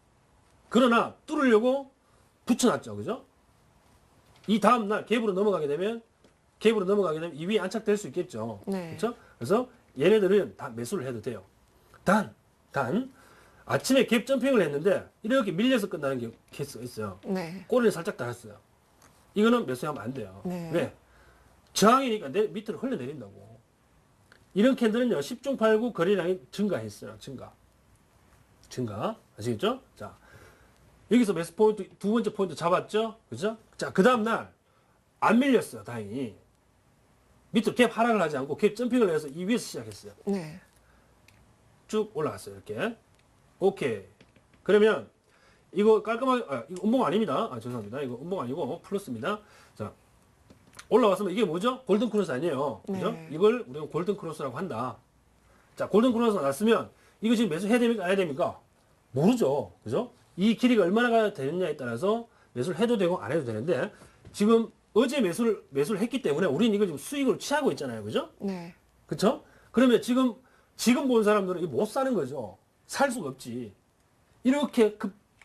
그러나 뚫으려고 붙여놨죠. 그죠? 이 다음날 갭으로 넘어가게 되면 이 위에 안착될 수 있겠죠. 네. 그렇죠? 그래서 얘네들은 다 매수를 해도 돼요. 단 아침에 갭 점핑을 했는데 이렇게 밀려서 끝나는 게 케이스가 있어요. 네. 꼬리를 살짝 달았어요. 이거는 매수하면 안 돼요. 네. 왜? 저항이니까 내 밑으로 흘러내린다고. 이런 캔들은요, 10중 8구 거래량이 증가했어요. 증가. 아시겠죠? 자, 여기서 매수 포인트, 두 번째 포인트 잡았죠? 그죠? 자, 그 다음날 안 밀렸어요. 다행히. 밑으로 갭 하락을 하지 않고 갭 점핑을 해서 이 위에서 시작했어요. 네. 쭉 올라갔어요. 이렇게. 오케이. 그러면 이거 깔끔하게, 이거 음봉 아닙니다. 죄송합니다. 이거 음봉 아니고 플러스입니다. 자, 올라왔으면 이게 뭐죠? 골든 크로스 아니에요. 그죠? 네. 이걸 우리가 골든 크로스라고 한다. 자, 골든 크로스가 났으면 이거 지금 매수해야 됩니까? 안 해야 됩니까? 모르죠. 그죠? 이 길이가 얼마나 되느냐에 따라서 매수를 해도 되고 안 해도 되는데 지금 어제 매수를 했기 때문에 우리는 이걸 지금 수익을 취하고 있잖아요. 그죠? 네. 그쵸? 그러면 지금 본 사람들은 이거 못 사는 거죠. 살 수가 없지. 이렇게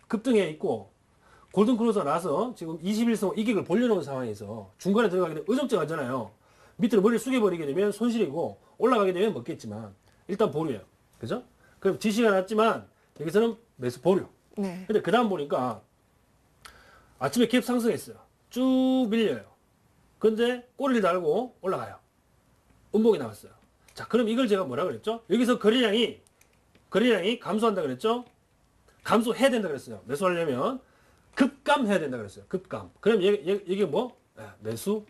급등해 있고 골든 크로스가 나서 지금 21선 이격을 벌려놓은 상황에서 중간에 들어가게 되면 어정쩡하잖아요. 밑으로 머리를 숙여버리게 되면 손실이고 올라가게 되면 먹겠지만 일단 보류예요. 그죠? 그럼 지시가 났지만 여기서는 매수 보류. 네. 근데 그 다음 보니까 아침에 갭 상승했어요. 쭉 밀려요. 근데 꼬리를 달고 올라가요. 음봉이 나왔어요. 자, 그럼 이걸 제가 뭐라 그랬죠? 여기서 거래량이 감소한다 그랬죠? 감소해야 된다 그랬어요. 매수하려면 급감해야 된다 그랬어요. 급감. 그럼 이게 뭐? 매수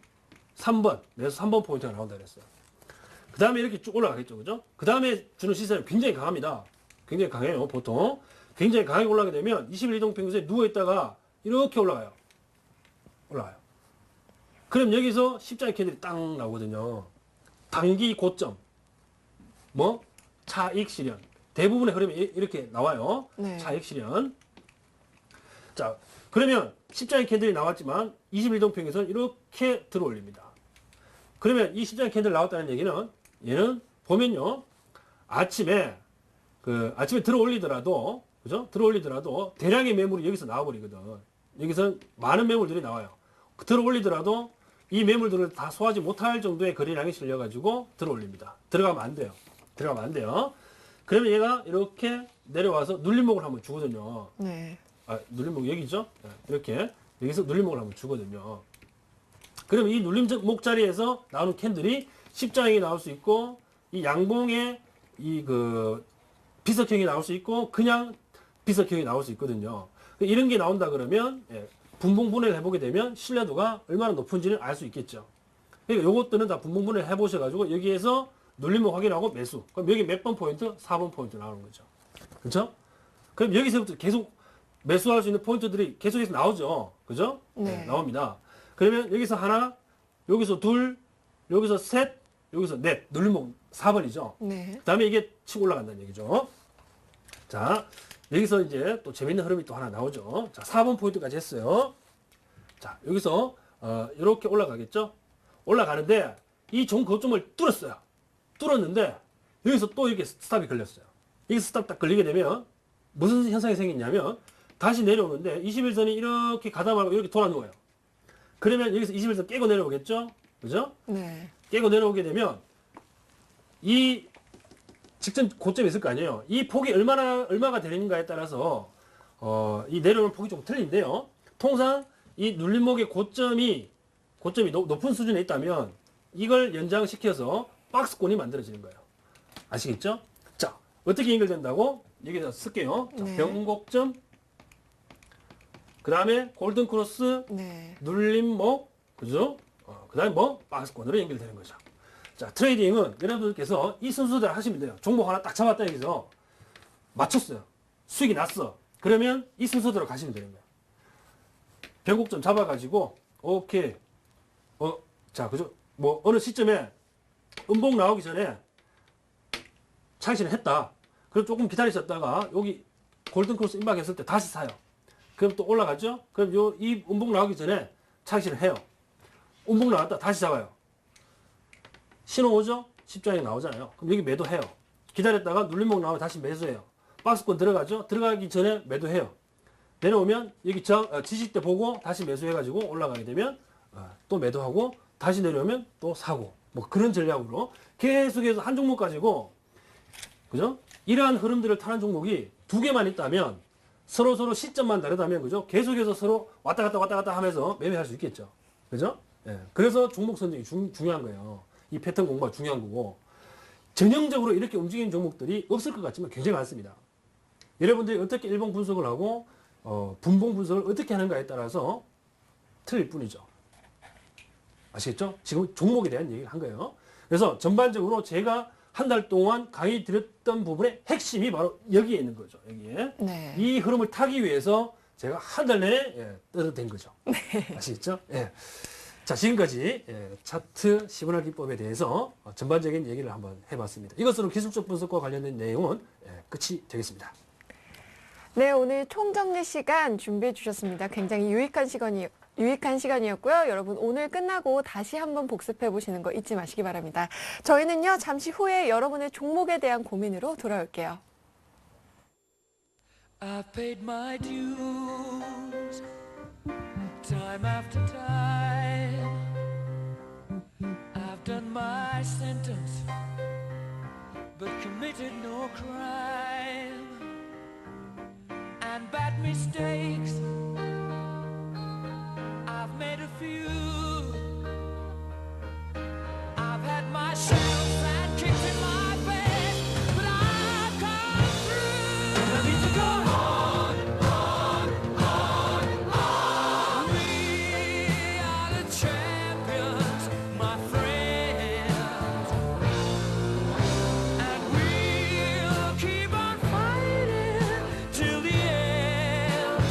3번. 매수 3번 포인트가 나온다 그랬어요. 그 다음에 이렇게 쭉 올라가겠죠. 그죠? 그 다음에 주는 시세는 굉장히 강합니다. 굉장히 강해요. 보통. 굉장히 강하게 올라가게 되면 21이동 평균선에 누워있다가 이렇게 올라가요. 그럼 여기서 십자의 캔들이 딱 나오거든요. 단기 고점. 뭐? 차익 실현. 대부분의 흐름이 이렇게 나와요. 네. 차익 실현. 자, 그러면 십자인 캔들이 나왔지만 21동 평균선 이렇게 들어올립니다. 그러면 이 십자인 캔들 나왔다는 얘기는 얘는 보면요. 아침에 들어올리더라도 그죠? 들어올리더라도 대량의 매물이 여기서 나와버리거든. 여기서는 많은 매물들이 나와요. 들어올리더라도 이 매물들을 다 소화하지 못할 정도의 거래량이 실려가지고 들어올립니다. 들어가면 안 돼요. 그러면 얘가 이렇게 내려와서 눌림목을 한번 주거든요. 네. 눌림목 여기죠? 이렇게 여기서 눌림목을 한번 주거든요. 그럼 이 눌림목 자리에서 나오는 캔들이 십자형이 나올 수 있고 이 양봉의 비석형이 나올 수 있고 그냥 비석형이 나올 수 있거든요. 이런 게 나온다 그러면 분봉분해를 해보게 되면 신뢰도가 얼마나 높은지를 알 수 있겠죠. 그러니까 요것들은 다 분봉분해를 해보셔가지고 여기에서 눌림목 확인하고 매수. 그럼 여기 몇 번 포인트? 4번 포인트 나오는 거죠. 그렇죠? 그럼 여기서부터 계속 매수할 수 있는 포인트들이 계속해서 나오죠. 그죠? 네. 나옵니다. 그러면 여기서 하나, 여기서 둘, 여기서 셋, 여기서 넷, 눌림목 4번이죠. 네. 그 다음에 이게 치고 올라간다는 얘기죠. 자, 여기서 이제 또 재밌는 흐름이 또 하나 나오죠. 자, 4번 포인트까지 했어요. 자, 여기서 이렇게 올라가겠죠. 올라가는데 이 종 거점을 뚫었어요. 뚫었는데 여기서 또 이렇게 스탑이 걸렸어요. 여기 스탑 딱 걸리게 되면 무슨 현상이 생기냐면 다시 내려오는데 21선이 이렇게 가다 말고 이렇게 돌아 누워요. 그러면 여기서 21선 깨고 내려오겠죠. 그죠? 네. 깨고 내려오게 되면 이 직전 고점이 있을 거 아니에요. 이 폭이 얼마가 되는가에 따라서 이 내려오는 폭이 좀 틀린데요. 통상 이 눌림목의 고점이 높은 수준에 있다면 이걸 연장시켜서 박스권이 만들어지는 거예요. 아시겠죠? 자, 어떻게 연결된다고? 여기다 쓸게요. 자, 네. 변곡점, 그 다음에 골든 크로스, 네. 눌림목, 그죠? 그 다음에 뭐? 박스권으로 연결되는 거죠. 자, 트레이딩은 여러분들께서 이 순서대로 하시면 돼요. 종목 하나 딱 잡았다 여기서 맞췄어요. 수익이 났어. 그러면 이 순서대로 가시면 되는 거예요. 변곡점 잡아가지고, 오케이. 자, 그죠? 뭐, 어느 시점에 음봉 나오기 전에 차익실을 했다. 그럼 조금 기다리셨다가 여기 골든 크로스 임박했을 때 다시 사요. 그럼 또 올라가죠? 그럼 이 음봉 나오기 전에 차익실을 해요. 음봉 나왔다 다시 잡아요. 신호 오죠? 십자에 나오잖아요. 그럼 여기 매도해요. 기다렸다가 눌림목 나오면 다시 매수해요. 박스권 들어가죠? 들어가기 전에 매도해요. 내려오면 여기 지지대 보고 다시 매수해가지고 올라가게 되면 또 매도하고 다시 내려오면 또 사고 뭐 그런 전략으로 계속해서 한 종목 가지고 그죠? 이러한 흐름들을 타는 종목이 두 개만 있다면 서로 시점만 다르다면 그죠? 계속해서 서로 왔다 갔다 하면서 매매할 수 있겠죠. 그죠? 예. 그래서 종목 선정이 중요한 거예요. 이 패턴 공부가 중요한 거고 전형적으로 이렇게 움직이는 종목들이 없을 것 같지만 굉장히 많습니다. 여러분들이 어떻게 일봉 분석을 하고 분봉 분석을 어떻게 하는가에 따라서 틀릴 뿐이죠. 아시겠죠? 지금 종목에 대한 얘기를 한 거예요. 그래서 전반적으로 제가 한 달 동안 강의 드렸던 부분의 핵심이 바로 여기에 있는 거죠. 여기에. 네. 이 흐름을 타기 위해서 제가 한 달 내에 떨어댄 거죠. 아시겠죠? 예. 자, 지금까지 차트 시그널 기법에 대해서 전반적인 얘기를 한번 해봤습니다. 이것으로 기술적 분석과 관련된 내용은 끝이 되겠습니다. 네, 오늘 총정리 시간 준비해 주셨습니다. 굉장히 유익한 시간이었고요. 여러분 오늘 끝나고 다시 한번 복습해 보시는 거 잊지 마시기 바랍니다. 저희는요, 잠시 후에 여러분의 종목에 대한 고민으로 돌아올게요. I've paid my dues time after time. I've done my sentence but committed no crime. And bad mistakes I've made a few. I've had my share of bad kicks in my face, but I've come through. And I need to go on. We are the champions, my friends, and we'll keep on fighting till the end.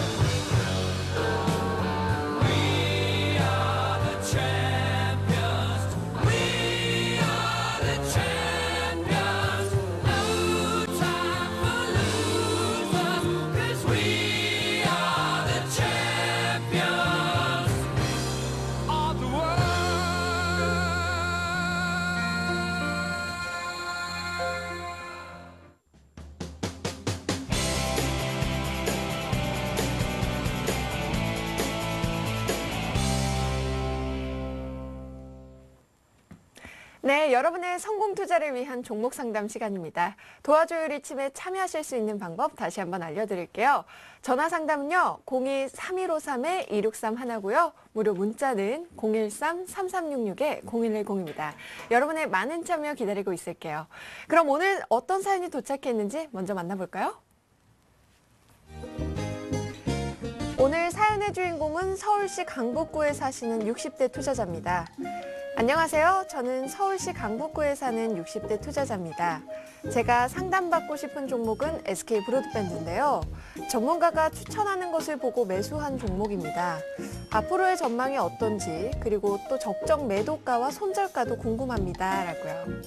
We are the champions. We are the champions. No time for losers, 'cause we are the champions of the world. 네, 여러분의 성공 투자를 위한 종목 상담 시간입니다. 도와줘요 리침에 참여하실 수 있는 방법 다시 한번 알려드릴게요. 전화 상담은요, 02-3153-2631고요. 무료 문자는 013-3366-0110입니다. 여러분의 많은 참여 기다리고 있을게요. 그럼 오늘 어떤 사연이 도착했는지 먼저 만나볼까요? 오늘 사연의 주인공은 서울시 강북구에 사시는 60대 투자자입니다. 안녕하세요. 저는 서울시 강북구에 사는 60대 투자자입니다. 제가 상담받고 싶은 종목은 SK 브로드밴드인데요. 전문가가 추천하는 것을 보고 매수한 종목입니다. 앞으로의 전망이 어떤지 그리고 또 적정 매도가와 손절가도 궁금합니다라고요.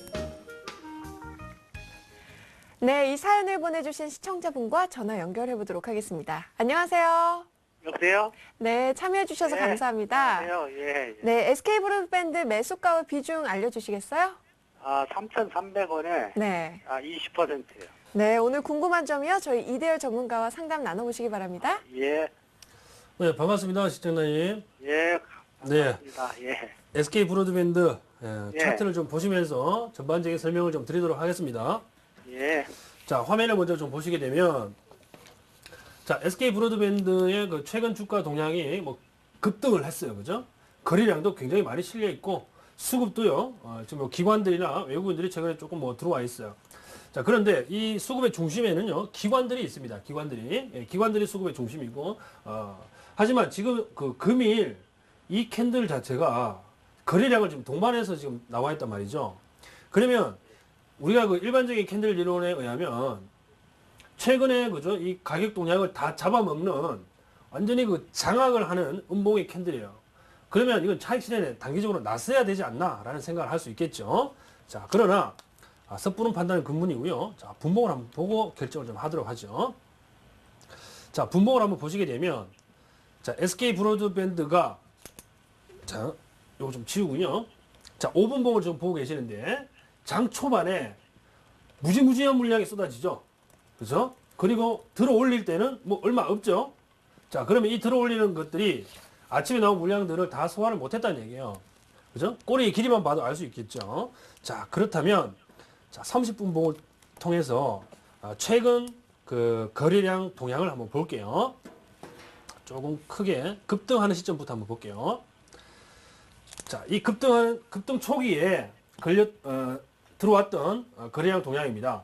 네, 이 사연을 보내주신 시청자분과 전화 연결해 보도록 하겠습니다. 안녕하세요. 여보세요? 네, 참여해 주셔서 네, 감사합니다. 안녕하세요. 예. 네, SK 브로드밴드 매수가와 비중 알려주시겠어요? 3,300원에 네. 20%요. 네, 오늘 궁금한 점이요. 저희 이대열 전문가와 상담 나눠보시기 바랍니다. 예. 네, 반갑습니다, 시청자님. 예. 감사합니다. 예. SK 브로드밴드 예. 차트를 좀 보시면서 전반적인 설명을 좀 드리도록 하겠습니다. 예. 자, 화면을 먼저 좀 보시게 되면, 자, SK 브로드밴드의 그 최근 주가 동향이 뭐 급등을 했어요. 그죠? 거래량도 굉장히 많이 실려 있고, 수급도요, 지금 뭐 기관들이나 외국인들이 최근에 조금 뭐 들어와 있어요. 자, 그런데 이 수급의 중심에는요, 기관들이 있습니다. 기관들이. 예, 기관들이 수급의 중심이고, 하지만 지금 그 금일 이 캔들 자체가 거래량을 지금 동반해서 지금 나와 있단 말이죠. 그러면 우리가 그 일반적인 캔들 이론에 의하면 최근에 그죠 이 가격 동향을 다 잡아먹는 완전히 그 장악을 하는 음봉의 캔들이에요. 그러면 이건 차익 실현에 단기적으로 났어야 되지 않나라는 생각을 할 수 있겠죠. 자, 그러나 섣부른 판단은 근문이고요. 자, 분봉을 한번 보고 결정을 좀 하도록 하죠. 자, 분봉을 한번 보시게 되면 자, SK 브로드밴드가 자, 요거 좀 지우군요. 자, 5분봉을 좀 보고 계시는데 장 초반에 무지무지한 물량이 쏟아지죠. 그죠? 그리고 들어 올릴 때는 뭐 얼마 없죠. 자, 그러면 이 들어 올리는 것들이 아침에 나온 물량들을 다 소화를 못했다는 얘기예요. 그죠? 꼬리 길이만 봐도 알 수 있겠죠. 자, 그렇다면 자, 30분 봉을 통해서 최근 그 거래량 동향을 한번 볼게요. 조금 크게 급등하는 시점부터 한번 볼게요. 자, 이 급등 초기에 들어왔던 거래량 동향입니다.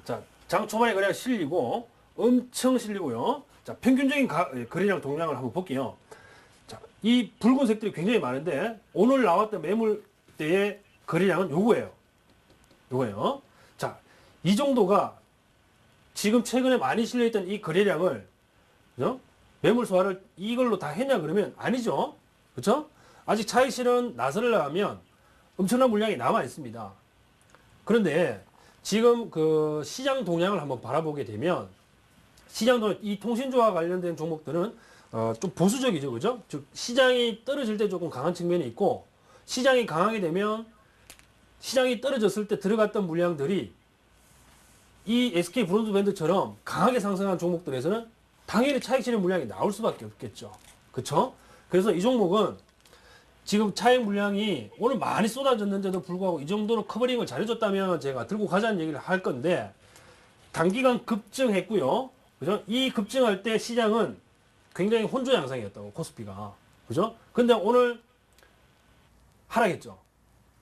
자, 장 초반에 거래량 실리고 엄청 실리고요. 자, 평균적인 거래량 동향을 한번 볼게요. 자, 이 붉은색들이 굉장히 많은데 오늘 나왔던 매물대의 거래량은 요거예요. 요거예요. 자, 이 정도가 지금 최근에 많이 실려있던 이 거래량을 그죠? 매물 소화를 이걸로 다 했냐 그러면 아니죠. 그렇죠? 아직 차익 실현 나서려면 엄청난 물량이 남아 있습니다. 그런데 지금 그 시장 동향을 한번 바라보게 되면 시장 동향, 이 통신주와 관련된 종목들은 좀 보수적이죠. 그죠? 즉 시장이 떨어질 때 조금 강한 측면이 있고 시장이 강하게 되면 시장이 떨어졌을 때 들어갔던 물량들이 이 SK 브로드밴드처럼 강하게 상승한 종목들에서는 당연히 차익 실현 물량이 나올 수밖에 없겠죠. 그렇죠? 그래서 이 종목은 지금 차익 물량이 오늘 많이 쏟아졌는데도 불구하고 이 정도로 커버링을 잘해줬다면 제가 들고 가자는 얘기를 할 건데 단기간 급증했고요. 그죠? 이 급증할 때 시장은 굉장히 혼조 양상이었다고 코스피가. 그죠? 근데 오늘 하락했죠.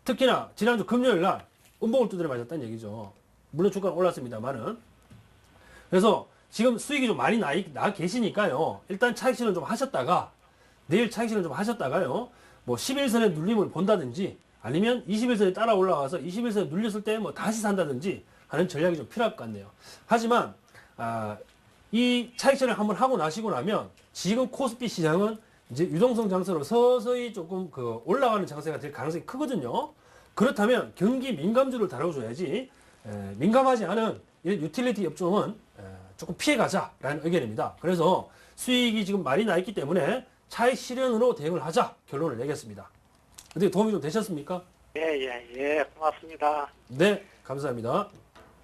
특히나 지난주 금요일 날 음봉을 두드려 맞았다는 얘기죠. 물론 주가는 올랐습니다만은. 그래서 지금 수익이 좀 많이 나 계시니까요. 일단 차익 실현 좀 하셨다가 내일 차익 실현 좀 하셨다가요. 뭐 11선의 눌림을 본다든지 아니면 21선에 따라 올라와서 21선에 눌렸을 때 뭐 다시 산다든지 하는 전략이 좀 필요할 것 같네요. 하지만 이 차익 실현 한번 하고 나시고 나면 지금 코스피 시장은 이제 유동성 장세로 서서히 조금 그 올라가는 장세가 될 가능성이 크거든요. 그렇다면 경기 민감주를 다뤄줘야지 민감하지 않은 유틸리티 업종은 조금 피해가자라는 의견입니다. 그래서 수익이 지금 많이 나 있기 때문에 차익 실현으로 대응을 하자 결론을 내겠습니다. 어떻게 도움이 좀 되셨습니까? 예. 고맙습니다. 네, 감사합니다.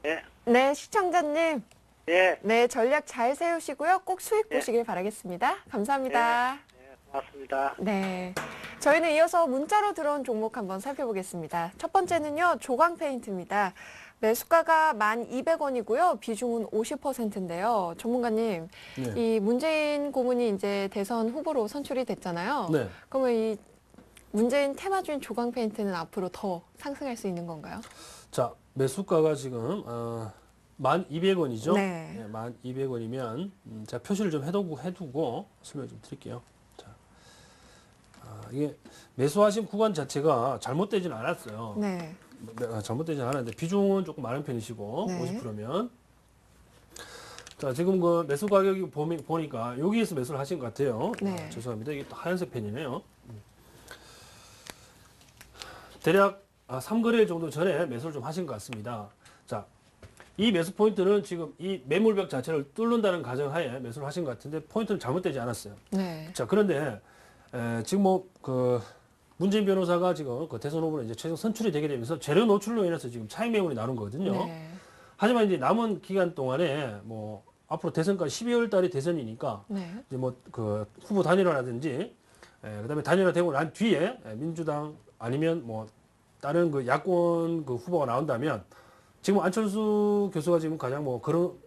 예. 네, 시청자님. 예. 네, 전략 잘 세우시고요. 꼭 수익 네. 보시길 바라겠습니다. 감사합니다. 예. 고맙습니다. 네. 저희는 이어서 문자로 들어온 종목 한번 살펴보겠습니다. 첫 번째는요, 조광 페인트입니다. 매수가가 1,200원이고요. 비중은 50%인데요. 전문가님, 네. 이 문재인 고문이 이제 대선 후보로 선출이 됐잖아요. 네. 그러면 이 문재인 테마주인 조광 페인트는 앞으로 더 상승할 수 있는 건가요? 자, 매수가가 지금 1,200원이죠. 네. 1,200원이면 제가 표시를 좀 해두고 설명 좀 드릴게요. 자, 이게 매수하신 구간 자체가 잘못되지는 않았어요. 네. 잘못되지 않았는데 비중은 조금 많은 편이시고 네. 50%면 자 지금 그 매수 가격이 보니까 여기에서 매수를 하신 것 같아요. 네. 죄송합니다. 이게 또 하얀색 펜이네요. 대략 3거래일 정도 전에 매수를 좀 하신 것 같습니다. 자, 이 매수 포인트는 지금 이 매물벽 자체를 뚫는다는 가정하에 매수를 하신 것 같은데 포인트는 잘못되지 않았어요. 네. 자, 그런데 지금 그 문재인 변호사가 지금 그 대선 후보로 이제 최종 선출이 되게 되면서 재료 노출로 인해서 지금 차익 매물이 나오는 거거든요. 네. 하지만 이제 남은 기간 동안에 뭐 앞으로 대선까지 12월 달이 대선이니까 네. 이제 뭐 그 후보 단일화라든지 그다음에 단일화 되고 난 뒤에 민주당 아니면 뭐 다른 그 야권 그 후보가 나온다면 지금 안철수 교수가 지금 가장 뭐 그런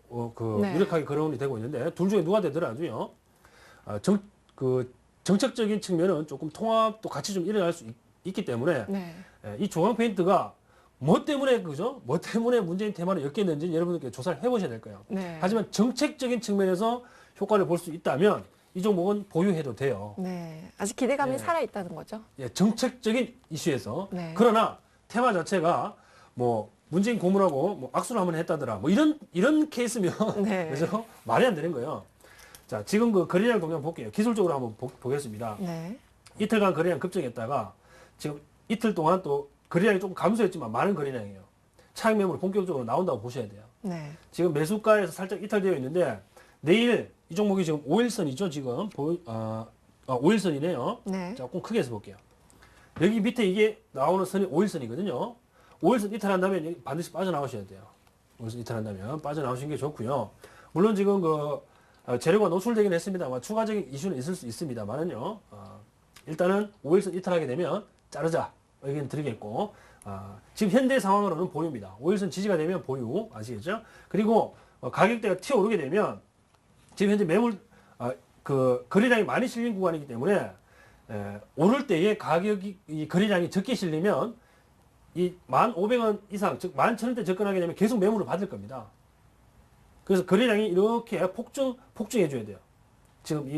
네. 유력하게 거론이 되고 있는데 둘 중에 누가 되더라도요 정책적인 측면은 조금 통합도 같이 좀 일어날 수 있기 때문에 네. 이 조강 페인트가 뭐 때문에 그죠? 뭐 때문에 문재인 테마를 엮였는지 여러분들께 조사를 해보셔야 될 거예요. 네. 하지만 정책적인 측면에서 효과를 볼 수 있다면 이 종목은 보유해도 돼요. 네. 아직 기대감이 네. 살아 있다는 거죠. 예, 정책적인 이슈에서 네. 그러나 테마 자체가 뭐 문재인 고문하고 뭐 악수를 한번 했다더라 뭐 이런 케이스면 네. 그죠? 말이 안 되는 거예요. 자 지금 그 거래량 동향 볼게요. 기술적으로 한번 보겠습니다. 네. 이틀간 거래량 급증했다가 지금 이틀 동안 또 거래량이 조금 감소했지만 많은 거래량이에요. 차익 매물이 본격적으로 나온다고 보셔야 돼요. 네. 지금 매수가에서 살짝 이탈되어 있는데 내일 이 종목이 지금 5일선이죠. 지금 5일선이네요. 네. 조금 크게 해서 볼게요. 여기 밑에 이게 나오는 선이 5일선이거든요. 5일선 이탈한다면 반드시 빠져나오셔야 돼요. 5일선 이탈한다면 빠져나오시는 게 좋고요. 물론 지금 재료가 노출되긴 했습니다만 추가적인 이슈는 있을 수 있습니다만은요. 일단은 5일선 이탈하게 되면 자르자 의견 드리겠고 지금 현재 상황으로는 보유입니다. 5일선 지지가 되면 보유 아시겠죠? 그리고 가격대가 튀어오르게 되면 지금 현재 매물 그 거래량이 많이 실린 구간이기 때문에 오를 때에 이 거래량이 적게 실리면 이 1,500원 이상 즉 11,000원대 접근하게 되면 계속 매물을 받을 겁니다. 그래서 거래량이 이렇게 폭증해 줘야 돼요. 지금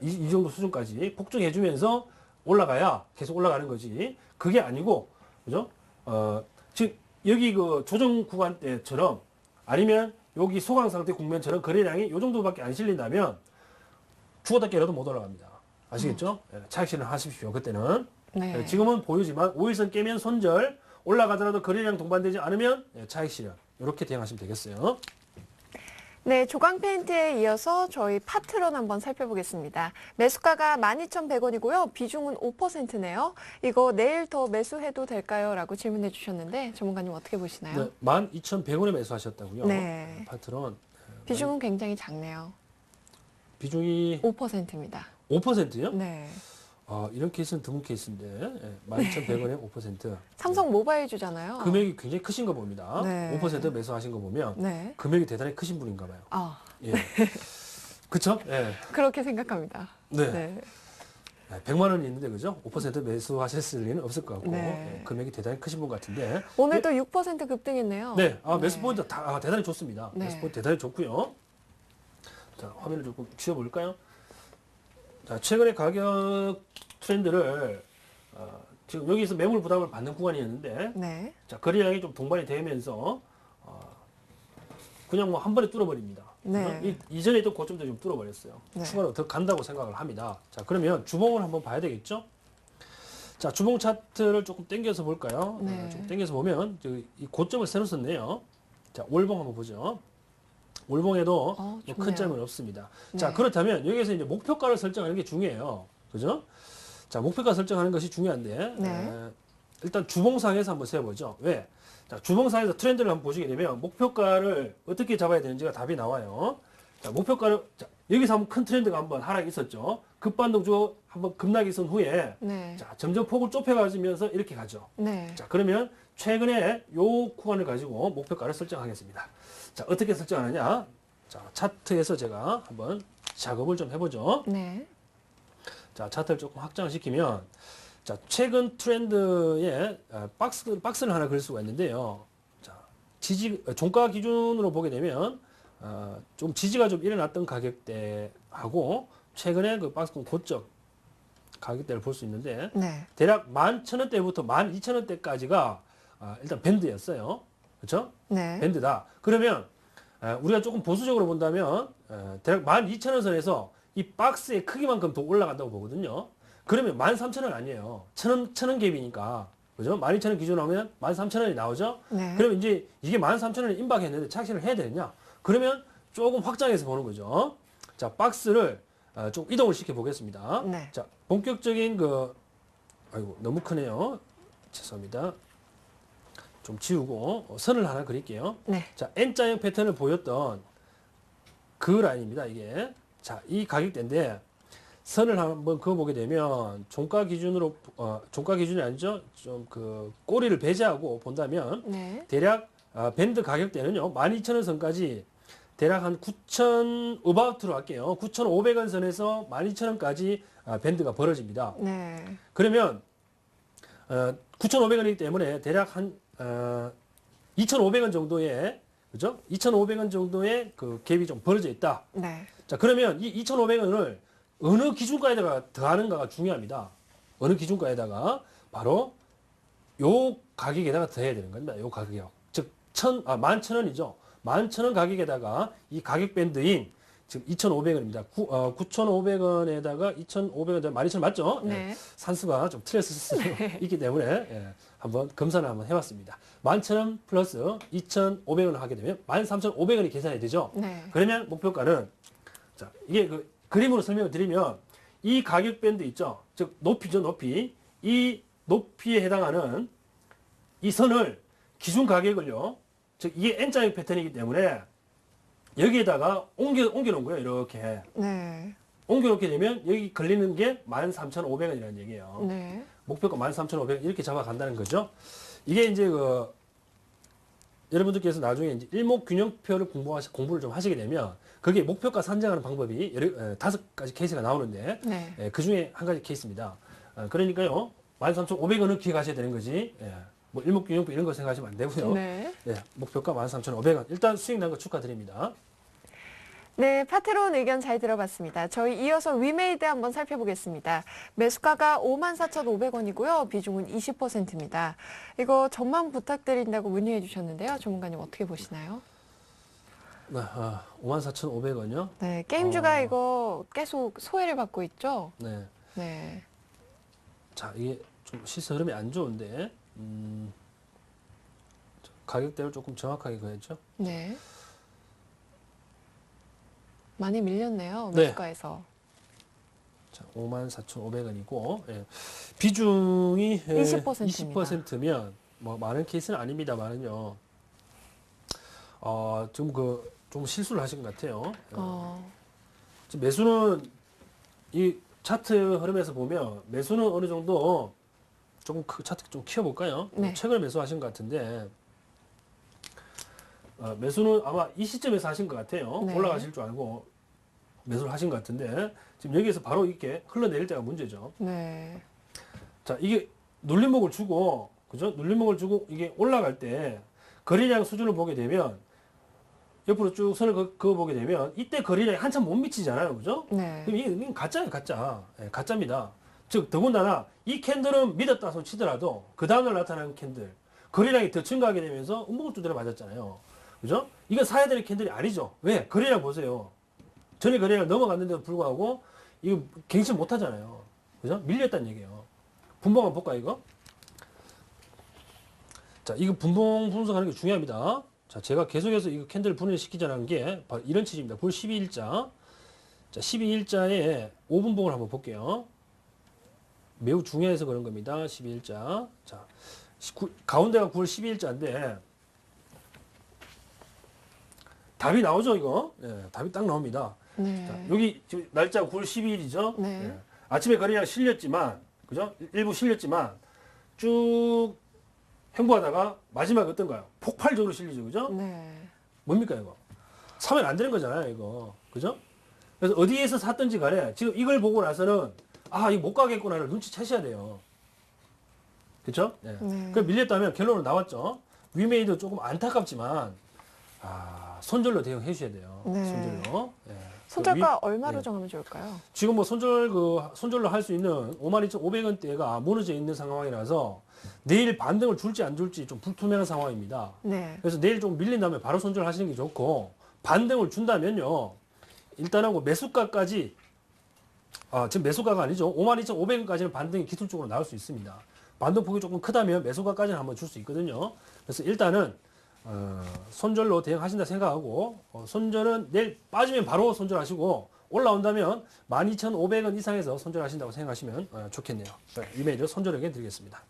이 정도 수준까지 폭증해 주면서 올라가야 계속 올라가는 거지. 그게 아니고 그죠? 즉 여기 그 조정 구간 때처럼 아니면 여기 소강 상태 국면처럼 거래량이 이 정도밖에 안 실린다면 죽었다 깨라도 못 올라갑니다. 아시겠죠? 차익 실현하십시오. 그때는 네. 지금은 보유지만 5일선 깨면 손절 올라가더라도 거래량 동반되지 않으면 차익 실현 이렇게 대응하시면 되겠어요. 네, 조강 페인트에 이어서 저희 파트론 한번 살펴보겠습니다. 매수가가 12,100원이고요. 비중은 5%네요. 이거 내일 더 매수해도 될까요? 라고 질문해 주셨는데 전문가님 어떻게 보시나요? 네, 12,100원에 매수하셨다고요. 네. 파트론 비중은 굉장히 작네요. 비중이 5%입니다. 5%요? 네. 이런 케이스는 드문 케이스인데 12,100원에 5%. 삼성 모바일 주잖아요. 금액이 굉장히 크신 거 봅니다. 네. 5% 매수하신 거 보면 네. 금액이 대단히 크신 분인가 봐요. 아, 예. 그쵸? 예. 그렇게 생각합니다. 네. 네. 100만 원이 있는데 그죠? 5% 매수하셨을 리는 없을 것 같고 네. 예, 금액이 대단히 크신 분 같은데. 오늘도 6% 급등했네요. 네, 매수 포인트 대단히 좋습니다. 네. 매수 포인트 대단히 좋고요. 자, 화면을 조금 지워볼까요? 자, 최근의 가격 트렌드를 지금 여기서 매물 부담을 받는 구간이었는데, 네. 자, 거래량이 좀 동반이 되면서 그냥 뭐 한 번에 뚫어버립니다. 네. 이전에 또 고점도 좀 뚫어버렸어요. 네. 추가로 더 간다고 생각을 합니다. 자, 그러면 주봉을 한번 봐야 되겠죠? 자, 주봉 차트를 조금 당겨서 볼까요? 네. 좀 당겨서 보면 이 고점을 새로 썼네요. 자, 월봉 한번 보죠. 월봉에도 뭐 좋네요. 큰 점은 없습니다. 네. 자, 그렇다면 여기서 이제 목표가를 설정하는 게 중요해요. 그죠? 자, 목표가 설정하는 것이 중요한데, 네. 일단 주봉상에서 한번 세워보죠. 왜? 자, 주봉상에서 트렌드를 한번 보시게 되면 목표가를 어떻게 잡아야 되는지가 답이 나와요. 자, 목표가를, 자, 여기서 한번 큰 트렌드가 한번 하락이 있었죠. 급반등 주고 한번 급락이 있은 후에, 네. 자, 점점 폭을 좁혀가지면서 이렇게 가죠. 네. 자, 그러면 최근에 요 구간을 가지고 목표가를 설정하겠습니다. 자, 어떻게 설정하느냐? 자, 차트에서 제가 한번 작업을 좀 해보죠. 네. 자, 차트를 조금 확장을 시키면, 자, 최근 트렌드에 박스를 하나 그릴 수가 있는데요. 자, 종가 기준으로 보게 되면, 좀 지지가 좀 일어났던 가격대하고, 최근에 그 박스권 고점 가격대를 볼 수 있는데, 네. 대략 11,000원대부터 12,000원대까지가 일단 밴드였어요. 그렇죠? 네. 밴드다. 그러면 우리가 조금 보수적으로 본다면 대략 12,000원 선에서 이 박스의 크기만큼 더 올라간다고 보거든요. 그러면 13,000원 아니에요. 1,000원 갭이니까. 그죠? 12,000원 기준으로 하면 13,000원이 나오죠? 네. 그러면 이제 이게 13,000원을 임박했는데 착신을 해야 되느냐? 그러면 조금 확장해서 보는 거죠. 자, 박스를 좀 이동을 시켜 보겠습니다. 네. 자, 본격적인 아이고, 너무 크네요. 죄송합니다. 좀 지우고 선을 하나 그릴게요. 네. 자, N자형 패턴을 보였던 그 라인입니다, 이게. 자, 이 가격대인데 선을 한번 그어보게 되면 종가 기준으로 종가 기준이 아니죠. 좀 그 꼬리를 배제하고 본다면 네. 대략 밴드 가격대는요. 12,000원 선까지 대략 한 9,000 어바웃으로 할게요. 9,500원 선에서 12,000원까지 밴드가 벌어집니다. 네. 그러면 9,500원이기 때문에 대략 한 2,500원 정도의 그죠? 2,500원 정도의 그 갭이 좀 벌어져 있다. 네. 자, 그러면 이 2,500원을 어느 기준가에다가 더하는가가 중요합니다. 어느 기준가에다가 바로 요 가격에다가 더해야 되는 겁니다. 요 가격. 즉 11,000원이죠. 11,000원 가격에다가 이 가격 밴드인 지금 2,500원입니다. 9,500원에다가 2,500원, 12,000원 맞죠? 네. 산수가 좀 틀렸을 수 있기 때문에 한번 검사를 한번 해봤습니다. 11,000원 플러스 2,500원을 하게 되면 13,500원이 계산이 되죠. 네. 그러면 목표가는 자 이게 그 그림으로 설명을 드리면 이 가격 밴드 있죠. 즉 높이죠, 높이. 이 높이에 해당하는 이 선을 기준 가격을요. 즉 이게 N자형 패턴이기 때문에 여기에다가 옮겨 놓은 거예요. 이렇게 네. 옮겨 놓게 되면 여기 걸리는 게 13,500원이라는 얘기예요. 네. 목표가 13,500원 이렇게 잡아간다는 거죠. 이게 이제 여러분들께서 나중에 이제 일목균형표를 공부를 좀 하시게 되면 거기에 목표가 산정하는 방법이 5가지 케이스가 나오는데 네. 그 중에 한 가지 케이스입니다. 그러니까요. 13,500원을 기획하셔야 되는 거지. 뭐 일목균형표 이런 거 생각하시면 안 되고요. 네. 목표가 13,500원. 일단 수익 난 거 축하드립니다. 네, 파트로운 의견 잘 들어봤습니다. 저희 이어서 위메이드 한번 살펴보겠습니다. 매수가가 54,500원이고요. 비중은 20%입니다. 이거 전망 부탁드린다고 문의해 주셨는데요. 전문가님 어떻게 보시나요? 54,500원이요? 네, 게임주가 이거 계속 소외를 받고 있죠? 네. 네. 자, 이게 좀 시세 흐름이 안 좋은데, 가격대를 조금 정확하게 그랬죠? 네. 많이 밀렸네요. 네. 매수가에서. 자, 54,500원이고, 비중이 20%입니다. 20%면, 뭐, 많은 케이스는 아닙니다만은요, 좀 좀 실수를 하신 것 같아요. 지금 매수는, 이 차트 흐름에서 보면, 매수는 어느 정도, 조금 차트 좀 키워볼까요? 네. 최근에 매수하신 것 같은데, 매수는 아마 이 시점에서 하신 것 같아요. 네. 올라가실 줄 알고 매수를 하신 것 같은데 지금 여기에서 바로 이렇게 흘러내릴 때가 문제죠. 네. 자, 이게 눌림목을 주고 그죠? 눌림목을 주고 이게 올라갈 때 거래량 수준을 보게 되면 옆으로 쭉 선을 그어보게 되면 이때 거래량이 한참 못 미치잖아요. 그죠? 네. 그럼 이게 가짜예요, 가짜. 가짜입니다. 즉 더군다나 이 캔들은 믿었다 손 치더라도 그 다음날 나타나는 캔들 거래량이 더 증가하게 되면서 음봉을 두드려 맞았잖아요. 그죠? 이건 사야 되는 캔들이 아니죠. 왜? 거래량 보세요. 전에 거래량 넘어갔는데도 불구하고 이거 갱신 못 하잖아요. 그죠? 밀렸다는 얘기예요. 분봉 한번 볼까 이거? 자, 이거 분봉 분석하는 게 중요합니다. 자, 제가 계속해서 이거 캔들 분해시키자는 게 바로 이런 취지입니다. 볼 12일자. 자, 12일자에 5분봉을 한번 볼게요. 매우 중요해서 그런 겁니다. 12일자. 자, 가운데가 9월 12일자인데 답이 나오죠, 이거? 답이 딱 나옵니다. 네. 자, 여기 지금 날짜가 9월 12일이죠? 네. 아침에 거래량 실렸지만, 그죠? 일부 실렸지만, 쭉 행보하다가 마지막에 어떤가요? 폭발적으로 실리죠, 그죠? 네. 뭡니까, 이거? 사면 안 되는 거잖아요, 이거. 그죠? 그래서 어디에서 샀든지 간에 지금 이걸 보고 나서는 이거 못 가겠구나를 눈치채셔야 돼요. 그쵸? 네. 그 밀렸다면 결론은 나왔죠. 위메이드 조금 안타깝지만, 손절로 대응해 주셔야 돼요. 네. 손절로. 예. 손절가 얼마로 네. 정하면 좋을까요? 지금 뭐 손절로 할 수 있는 52,500원대가 무너져 있는 상황이라서 내일 반등을 줄지 안 줄지 좀 불투명한 상황입니다. 네. 그래서 내일 좀 밀린다면 바로 손절하시는 게 좋고, 반등을 준다면요, 일단은 뭐 매수가까지, 지금 매수가가 아니죠. 52,500원까지는 반등이 기술적으로 나올 수 있습니다. 반등폭이 조금 크다면 매수가까지는 한번 줄 수 있거든요. 그래서 일단은 손절로 대응하신다 생각하고, 손절은 내일 빠지면 바로 손절하시고, 올라온다면 12,500원 이상에서 손절하신다고 생각하시면 좋겠네요. 이메일로 손절 의견 드리겠습니다.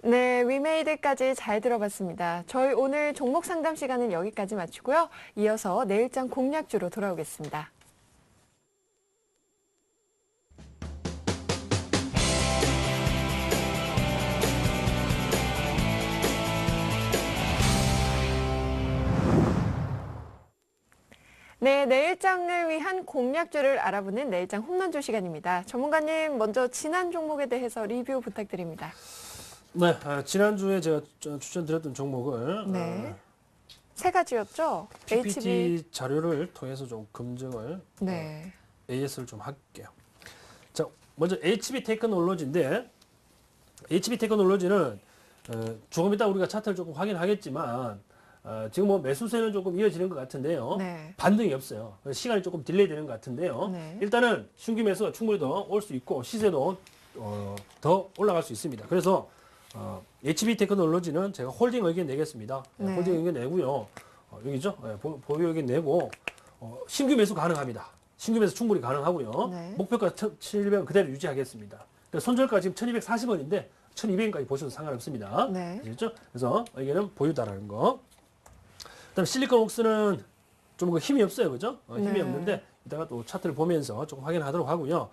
네, 위메이드까지 잘 들어봤습니다. 저희 오늘 종목 상담 시간은 여기까지 마치고요. 이어서 내일장 공략주로 돌아오겠습니다. 네, 내일장을 위한 공략주를 알아보는 내일장 홈런주 시간입니다. 전문가님, 먼저 지난 종목에 대해서 리뷰 부탁드립니다. 네, 지난주에 제가 추천드렸던 종목을 네. 세 가지였죠? PPT 자료를 통해서 좀 검증을 네. AS를 좀 할게요. 자, 먼저 HB 테크놀로지인데, HB 테크놀로지는 조금 이따 우리가 차트를 조금 확인하겠지만, 지금 뭐 매수세는 조금 이어지는 것 같은데요. 네. 반등이 없어요. 시간이 조금 딜레이 되는 것 같은데요. 네. 일단은 신규 매수가 충분히 더 올 수 있고, 시세도 더 올라갈 수 있습니다. 그래서 HB 테크놀로지는 제가 홀딩 의견 내겠습니다. 네. 홀딩 의견 내고요. 여기죠. 보유 의견 내고, 신규 매수 가능합니다. 신규 매수 충분히 가능하고요. 네. 목표가 1,700원 그대로 유지하겠습니다. 그러니까 손절가 지금 1,240원인데 1,200원까지 보셔도 상관없습니다. 네. 아시겠죠? 그래서 여기는 보유다라는 거. 그다음 실리콘 웍스는 좀 힘이 없어요, 그죠? 힘이 네. 없는데 이따가 또 차트를 보면서 조금 확인하도록 하고요.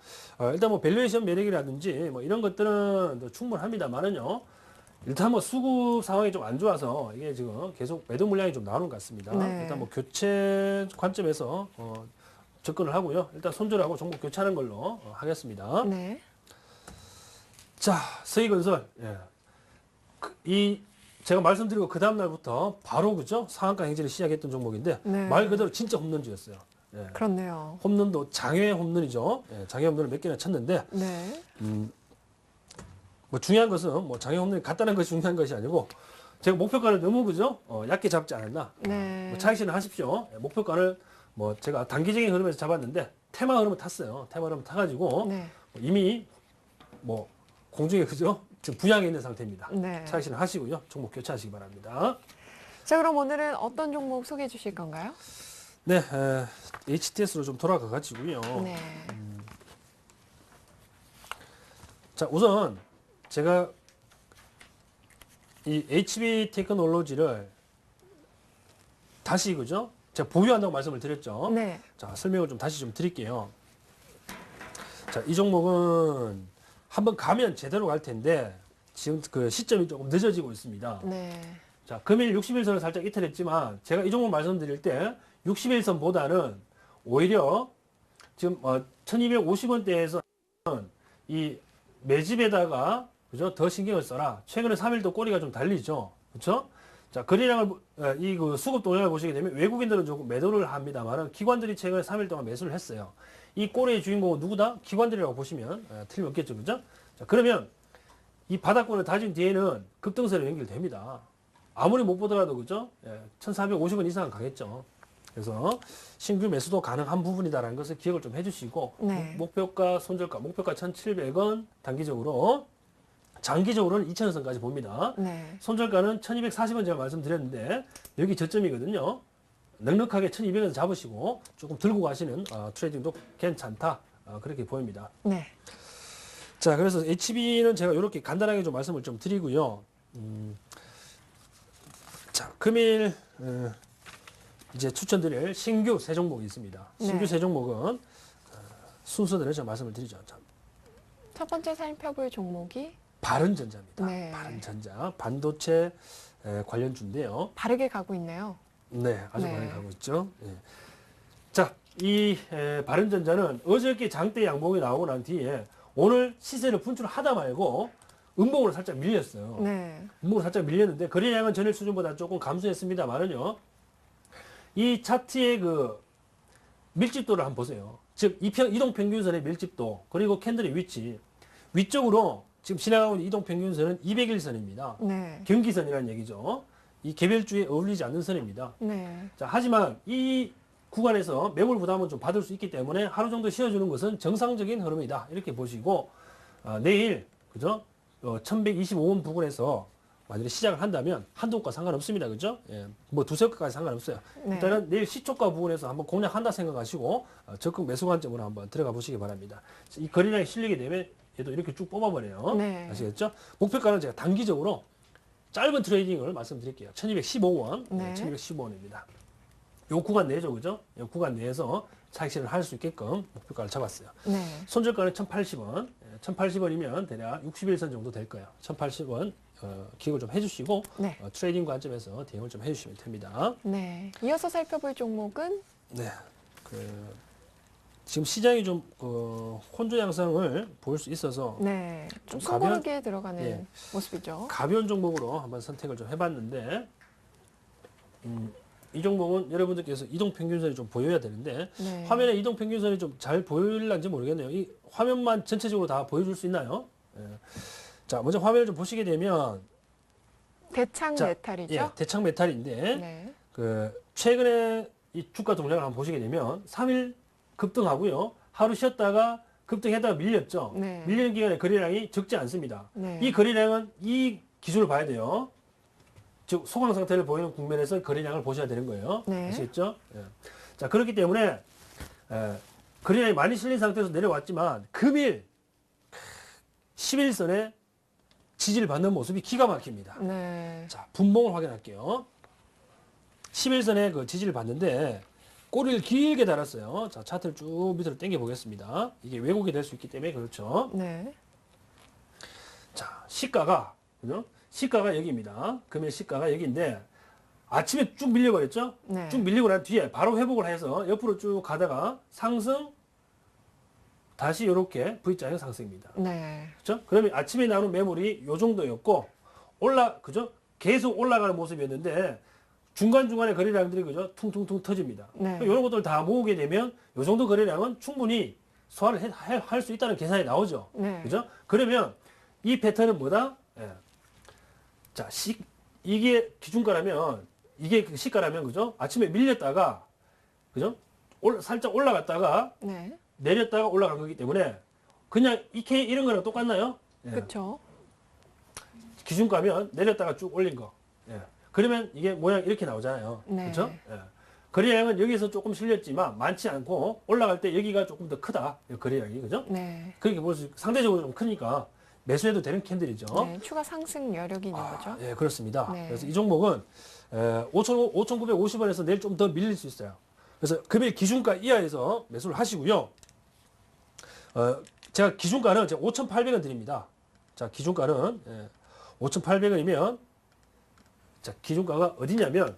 일단 뭐 밸류에이션 매력이라든지 뭐 이런 것들은 충분합니다만은요. 일단 뭐 수급 상황이 좀 안 좋아서 이게 지금 계속 매도 물량이 좀 나오는 것 같습니다. 네. 일단 뭐 교체 관점에서 접근을 하고요. 일단 손절하고 종목 교체하는 걸로 하겠습니다. 네. 자, 서희건설. 예. 이 제가 말씀드리고 그 다음 날부터 바로 그죠 상한가 행진을 시작했던 종목인데 네. 말 그대로 진짜 홈런주였어요. 예. 그렇네요. 홈런도 장외 홈런이죠. 예, 장외 홈런을 몇 개나 쳤는데 네. 뭐 중요한 것은 뭐 장외 홈런이 같다는 것이 중요한 것이 아니고 제가 목표가를 너무 그죠 얕게 잡지 않았나. 네. 뭐 차익 실현 하십시오. 예, 목표가를 뭐 제가 단기적인 흐름에서 잡았는데 테마 흐름을 탔어요. 테마 흐름을 타가지고 네. 이미 뭐 공중에 그죠 지금 부양해 있는 상태입니다. 네. 차익 실현 하시고요. 종목 교체하시기 바랍니다. 자, 그럼 오늘은 어떤 종목 소개해 주실 건가요? 네, HTS로 좀 돌아가 가지고요. 네. 자, 우선 제가 이 HB 테크놀로지를 다시 그죠? 제가 보유한다고 말씀을 드렸죠. 네. 자, 설명을 좀 다시 좀 드릴게요. 자, 이 종목은 한번 가면 제대로 갈 텐데 지금 그 시점이 조금 늦어지고 있습니다. 네. 자, 금일 61선을 살짝 이탈했지만 제가 이 종목 말씀드릴 때 61선보다는 오히려 지금 1250원대에서 이 매집에다가 그죠? 더 신경을 써라. 최근에 3일도 꼬리가 좀 달리죠. 그렇죠? 자, 거래량을 이 그 수급 동향을 보시게 되면 외국인들은 조금 매도를 합니다만은 기관들이 최근에 3일 동안 매수를 했어요. 이 꼬리의 주인공은 누구다? 기관들이라고 보시면 틀림없겠죠. 그죠? 자, 그러면 이 바닥권을 다진 뒤에는 급등세로 연결됩니다. 아무리 못 보더라도 그죠? 1,450원 이상은 가겠죠. 그래서 신규 매수도 가능한 부분이다라는 것을 기억을 좀 해주시고 네. 목표가 손절가 목표가 1,700원 단기적으로 장기적으로는 2,000원선까지 봅니다. 네. 손절가는 1,240원 제가 말씀드렸는데 여기 저점이거든요. 넉넉하게 1,200원 잡으시고 조금 들고 가시는 트레이딩도 괜찮다. 그렇게 보입니다. 네. 자, 그래서 HB는 제가 이렇게 간단하게 좀 말씀을 좀 드리고요. 자, 금일 이제 추천드릴 신규 세 종목이 있습니다. 신규 네. 세 종목은 순서대로 제가 말씀을 드리죠. 자, 첫 번째 살펴볼 종목이 바른전자입니다. 네. 바른전자 반도체 관련주인데요. 바르게 가고 있네요. 네, 아주 네. 많이 가고 있죠. 예. 자, 이 바른전자는 어저께 장대 양봉이 나오고 난 뒤에 오늘 시세를 분출하다 말고 음봉으로 살짝 밀렸어요. 네. 음봉으로 살짝 밀렸는데 거래량은 전일 수준보다 조금 감소했습니다만은요. 이 차트의 그 밀집도를 한번 보세요. 즉 이동평균선의 밀집도 그리고 캔들의 위치 위쪽으로 지금 지나가고 있는 이동평균선은 200일선입니다. 네. 경기선이라는 얘기죠. 이 개별주에 어울리지 않는 선입니다. 네. 자, 하지만 이 구간에서 매몰 부담은 좀 받을 수 있기 때문에 하루 정도 쉬어주는 것은 정상적인 흐름이다. 이렇게 보시고 내일 그죠? 1125원 부근에서 만약에 시작을 한다면 한두 호가 상관없습니다. 그죠? 예. 뭐 두세 호가까지 상관없어요. 네. 일단은 내일 시초가 부분에서 한번 공략한다 생각하시고 적극 매수 관점으로 한번 들어가 보시기 바랍니다. 이 거래량이 실리게 되면 얘도 이렇게 쭉 뽑아버려요. 네. 아시겠죠? 목표가는 제가 단기적으로 짧은 트레이딩을 말씀드릴게요. 1215원. 네. 1215원입니다. 요 구간 내죠. 그죠? 요 구간 내에서 차익 실현을 할 수 있게끔 목표가를 잡았어요. 네. 손절가는 1080원. 1080원이면 대략 61선 정도 될 거예요. 1080원 기억을 좀 해주시고 네. 트레이딩 관점에서 대응을 좀 해주시면 됩니다. 네. 이어서 살펴볼 종목은 네. 지금 시장이 좀 혼조 양상을 보일 수 있어서 네. 좀 좀 가벼운- 숨고르게 들어가는 예. 모습이죠. 가벼운 종목으로 한번 선택을 좀 해봤는데 이 종목은 여러분들께서 이동평균선이 좀 보여야 되는데 네. 화면에 이동평균선이 좀 잘 보일는지 모르겠네요. 이 화면만 전체적으로 다 보여줄 수 있나요? 예. 자, 먼저 화면을 좀 보시게 되면 대창 자, 메탈이죠. 예, 대창 메탈인데 네. 최근에 이 주가 동작을 한번 보시게 되면 3일 급등하고요. 하루 쉬었다가 급등했다가 밀렸죠. 네. 밀리는 기간에 거래량이 적지 않습니다. 네. 이 거래량은 이 기준을 봐야 돼요. 즉 소강 상태를 보이는 국면에서 거래량을 보셔야 되는 거예요. 네. 아시겠죠? 예. 자, 그렇기 때문에 거래량이 많이 실린 상태에서 내려왔지만 금일 11선에 지지를 받는 모습이 기가 막힙니다. 네. 자, 분봉을 확인할게요. 11선에 그 지지를 받는데 꼬리를 길게 달았어요. 자, 차트를 쭉 밑으로 당겨 보겠습니다. 이게 왜곡이 될 수 있기 때문에 그렇죠. 네. 자, 시가가 그죠? 시가가 여기입니다. 금일 시가가 여기인데 아침에 쭉 밀려버렸죠? 네. 쭉 밀리고 난 뒤에 바로 회복을 해서 옆으로 쭉 가다가 상승 다시 이렇게 V자형 상승입니다. 네. 그죠? 그러면 아침에 나오는 매물이 요 정도였고 그죠? 계속 올라가는 모습이었는데 중간중간에 거래량들이 그죠? 퉁퉁퉁 터집니다. 네. 이런 것들 다 모으게 되면 요 정도 거래량은 충분히 소화를 할 수 있다는 계산이 나오죠. 네. 그죠? 그러면 이 패턴은 뭐다? 예. 자, 이게 기준가라면 이게 그 시가라면 그죠? 아침에 밀렸다가 그죠? 살짝 올라갔다가 네. 내렸다가 올라간 거기 때문에 그냥 이런 거랑 똑같나요? 예. 그렇죠. 기준가면 내렸다가 쭉 올린 거. 예. 그러면 이게 모양 이렇게 나오잖아요. 네. 그렇죠? 예. 거래량은 여기서 조금 실렸지만 많지 않고 올라갈 때 여기가 조금 더 크다. 거래량이 그죠? 네. 그렇게 볼 수 상대적으로 좀 크니까 매수해도 되는 캔들이죠. 네. 추가 상승 여력이 있는 거죠. 예, 그렇습니다. 네. 그래서 이 종목은 5,950원에서 내일 좀 더 밀릴 수 있어요. 그래서 금일 기준가 이하에서 매수를 하시고요. 제가 기준가는 제가 5,800원 드립니다. 자, 기준가는 5,800원이면 자, 기준가가 어디냐면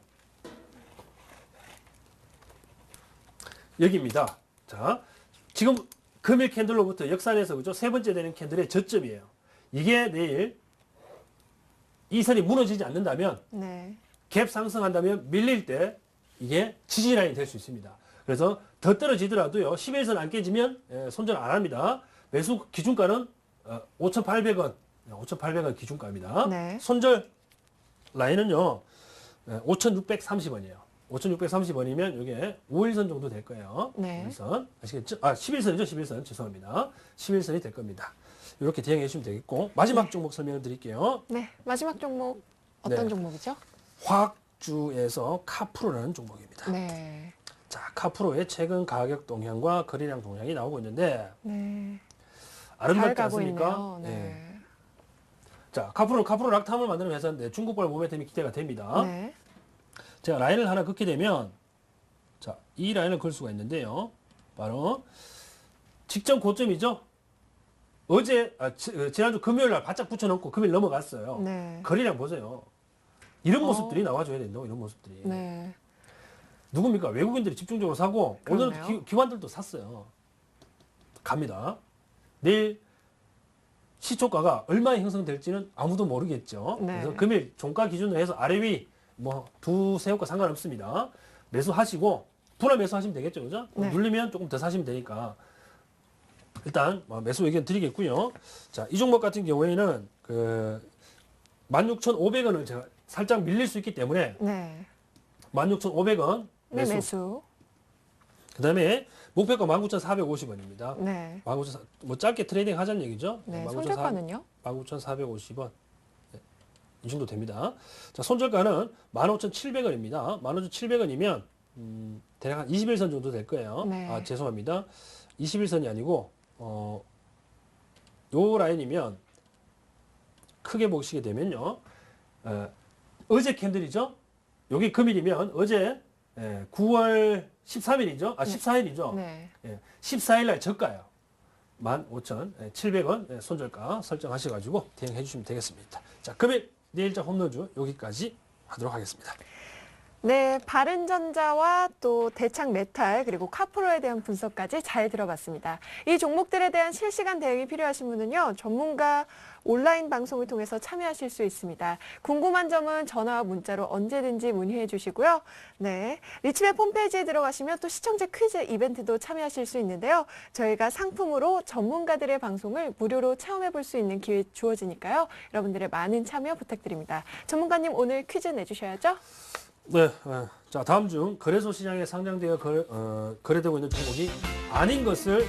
여기입니다. 자, 지금 금일 캔들로부터 역산해서 그죠? 세 번째 되는 캔들의 저점이에요. 이게 내일 이 선이 무너지지 않는다면 네. 갭 상승한다면 밀릴 때 이게 지지 라인이 될 수 있습니다. 그래서 더 떨어지더라도요. 11선 안 깨지면 손절 안 합니다. 매수 기준가는 5,800원. 5,800원 기준가입니다. 네. 손절 라인은요. 5,630원이에요. 5,630원이면 이게 5일선 정도 될 거예요. 네. 5일선. 아시겠죠? 11선이죠. 11선. 죄송합니다. 11선이 될 겁니다. 이렇게 대응해 주시면 되겠고 마지막 종목 설명을 드릴게요. 네. 마지막 종목 어떤 네. 종목이죠? 화학주에서 카프로라는 종목입니다. 네. 자, 카프로의 최근 가격 동향과 거래량 동향이 나오고 있는데 네. 잘 아름답지 가고 않습니까? 있네요. 네. 예. 자, 카프로 락탐을 만드는 회사인데 중국발 모멘텀이 기대가 됩니다. 네. 제가 라인을 하나 긋게 되면 자, 이 라인을 걸 수가 있는데요. 바로 직전 고점이죠. 지난주 금요일 날 바짝 붙여놓고 금요일 넘어갔어요. 네. 거래량 보세요. 이런 모습들이 나와줘야 된다고, 이런 모습들이. 네. 누굽니까? 외국인들이 집중적으로 사고, 그러네요. 오늘은 기관들도 샀어요. 갑니다. 내일 시초가가 얼마에 형성될지는 아무도 모르겠죠. 네. 그래서 금일 종가 기준으로 해서 아래 위, 두세 호가 상관없습니다. 매수하시고, 분할 매수하시면 되겠죠, 그죠? 네. 눌리면 조금 더 사시면 되니까 일단 매수 의견 드리겠고요. 자, 이 종목 같은 경우에는 그 16,500원을 제가 살짝 밀릴 수 있기 때문에 네. 16,500원 네, 매수. 매수. 그다음에 목표가 19,450원입니다. 네. 19,400원 뭐 짧게 트레이딩 하자는 얘기죠. 네, 19,400원. 손절가는요? 19,450원. 이 정도 됩니다. 자, 손절가는 15,700원입니다. 15,700원이면 대략 한 21선 정도 될 거예요. 네. 아, 죄송합니다. 21선이 아니고 요 라인이면 크게 보시게 되면요. 어제 캔들이죠. 여기 금일이면 어제 9월 13일이죠. 아, 14일이죠. 네. 14일 날 저가요. 15,700원 손절가 설정하셔가지고 대응해 주시면 되겠습니다. 자, 금일 내일자 홈런주 여기까지 하도록 하겠습니다. 네, 바른전자와 또 대창 메탈 그리고 카프로에 대한 분석까지 잘 들어봤습니다. 이 종목들에 대한 실시간 대응이 필요하신 분은요. 전문가 온라인 방송을 통해서 참여하실 수 있습니다. 궁금한 점은 전화와 문자로 언제든지 문의해 주시고요. 네, 리치맵 홈페이지에 들어가시면 또 시청자 퀴즈 이벤트도 참여하실 수 있는데요. 저희가 상품으로 전문가들의 방송을 무료로 체험해 볼 수 있는 기회 주어지니까요. 여러분들의 많은 참여 부탁드립니다. 전문가님 오늘 퀴즈 내주셔야죠. 네, 자 다음 중 거래소 시장에 상장되어 거래되고 있는 종목이 아닌 것을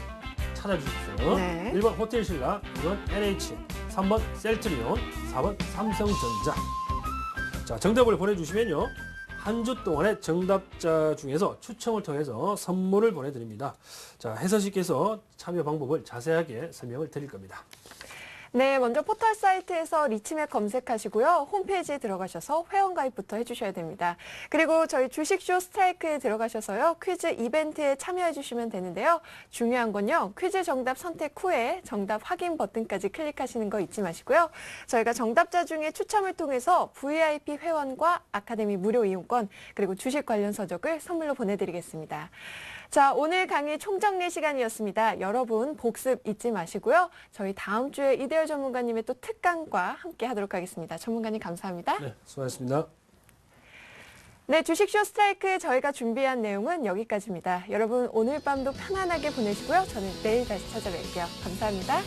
찾아주십시오. 네. 1번 호텔신라, 2번 NH, 3번 셀트리온, 4번 삼성전자. 자, 정답을 보내주시면요. 한 주 동안의 정답자 중에서 추첨을 통해서 선물을 보내드립니다. 자, 해서씨께서 참여 방법을 자세하게 설명을 드릴 겁니다. 네, 먼저 포털 사이트에서 리치맵 검색하시고요. 홈페이지에 들어가셔서 회원가입부터 해주셔야 됩니다. 그리고 저희 주식쇼 스트라이크에 들어가셔서요. 퀴즈 이벤트에 참여해 주시면 되는데요. 중요한 건요. 퀴즈 정답 선택 후에 정답 확인 버튼까지 클릭하시는 거 잊지 마시고요. 저희가 정답자 중에 추첨을 통해서 VIP 회원과 아카데미 무료 이용권 그리고 주식 관련 서적을 선물로 보내드리겠습니다. 자, 오늘 강의 총정리 시간이었습니다. 여러분 복습 잊지 마시고요. 저희 다음 주에 이대열 전문가님의 또 특강과 함께 하도록 하겠습니다. 전문가님 감사합니다. 네, 수고하셨습니다. 네, 주식쇼 스트라이크 저희가 준비한 내용은 여기까지입니다. 여러분 오늘 밤도 편안하게 보내시고요. 저는 내일 다시 찾아뵐게요. 감사합니다.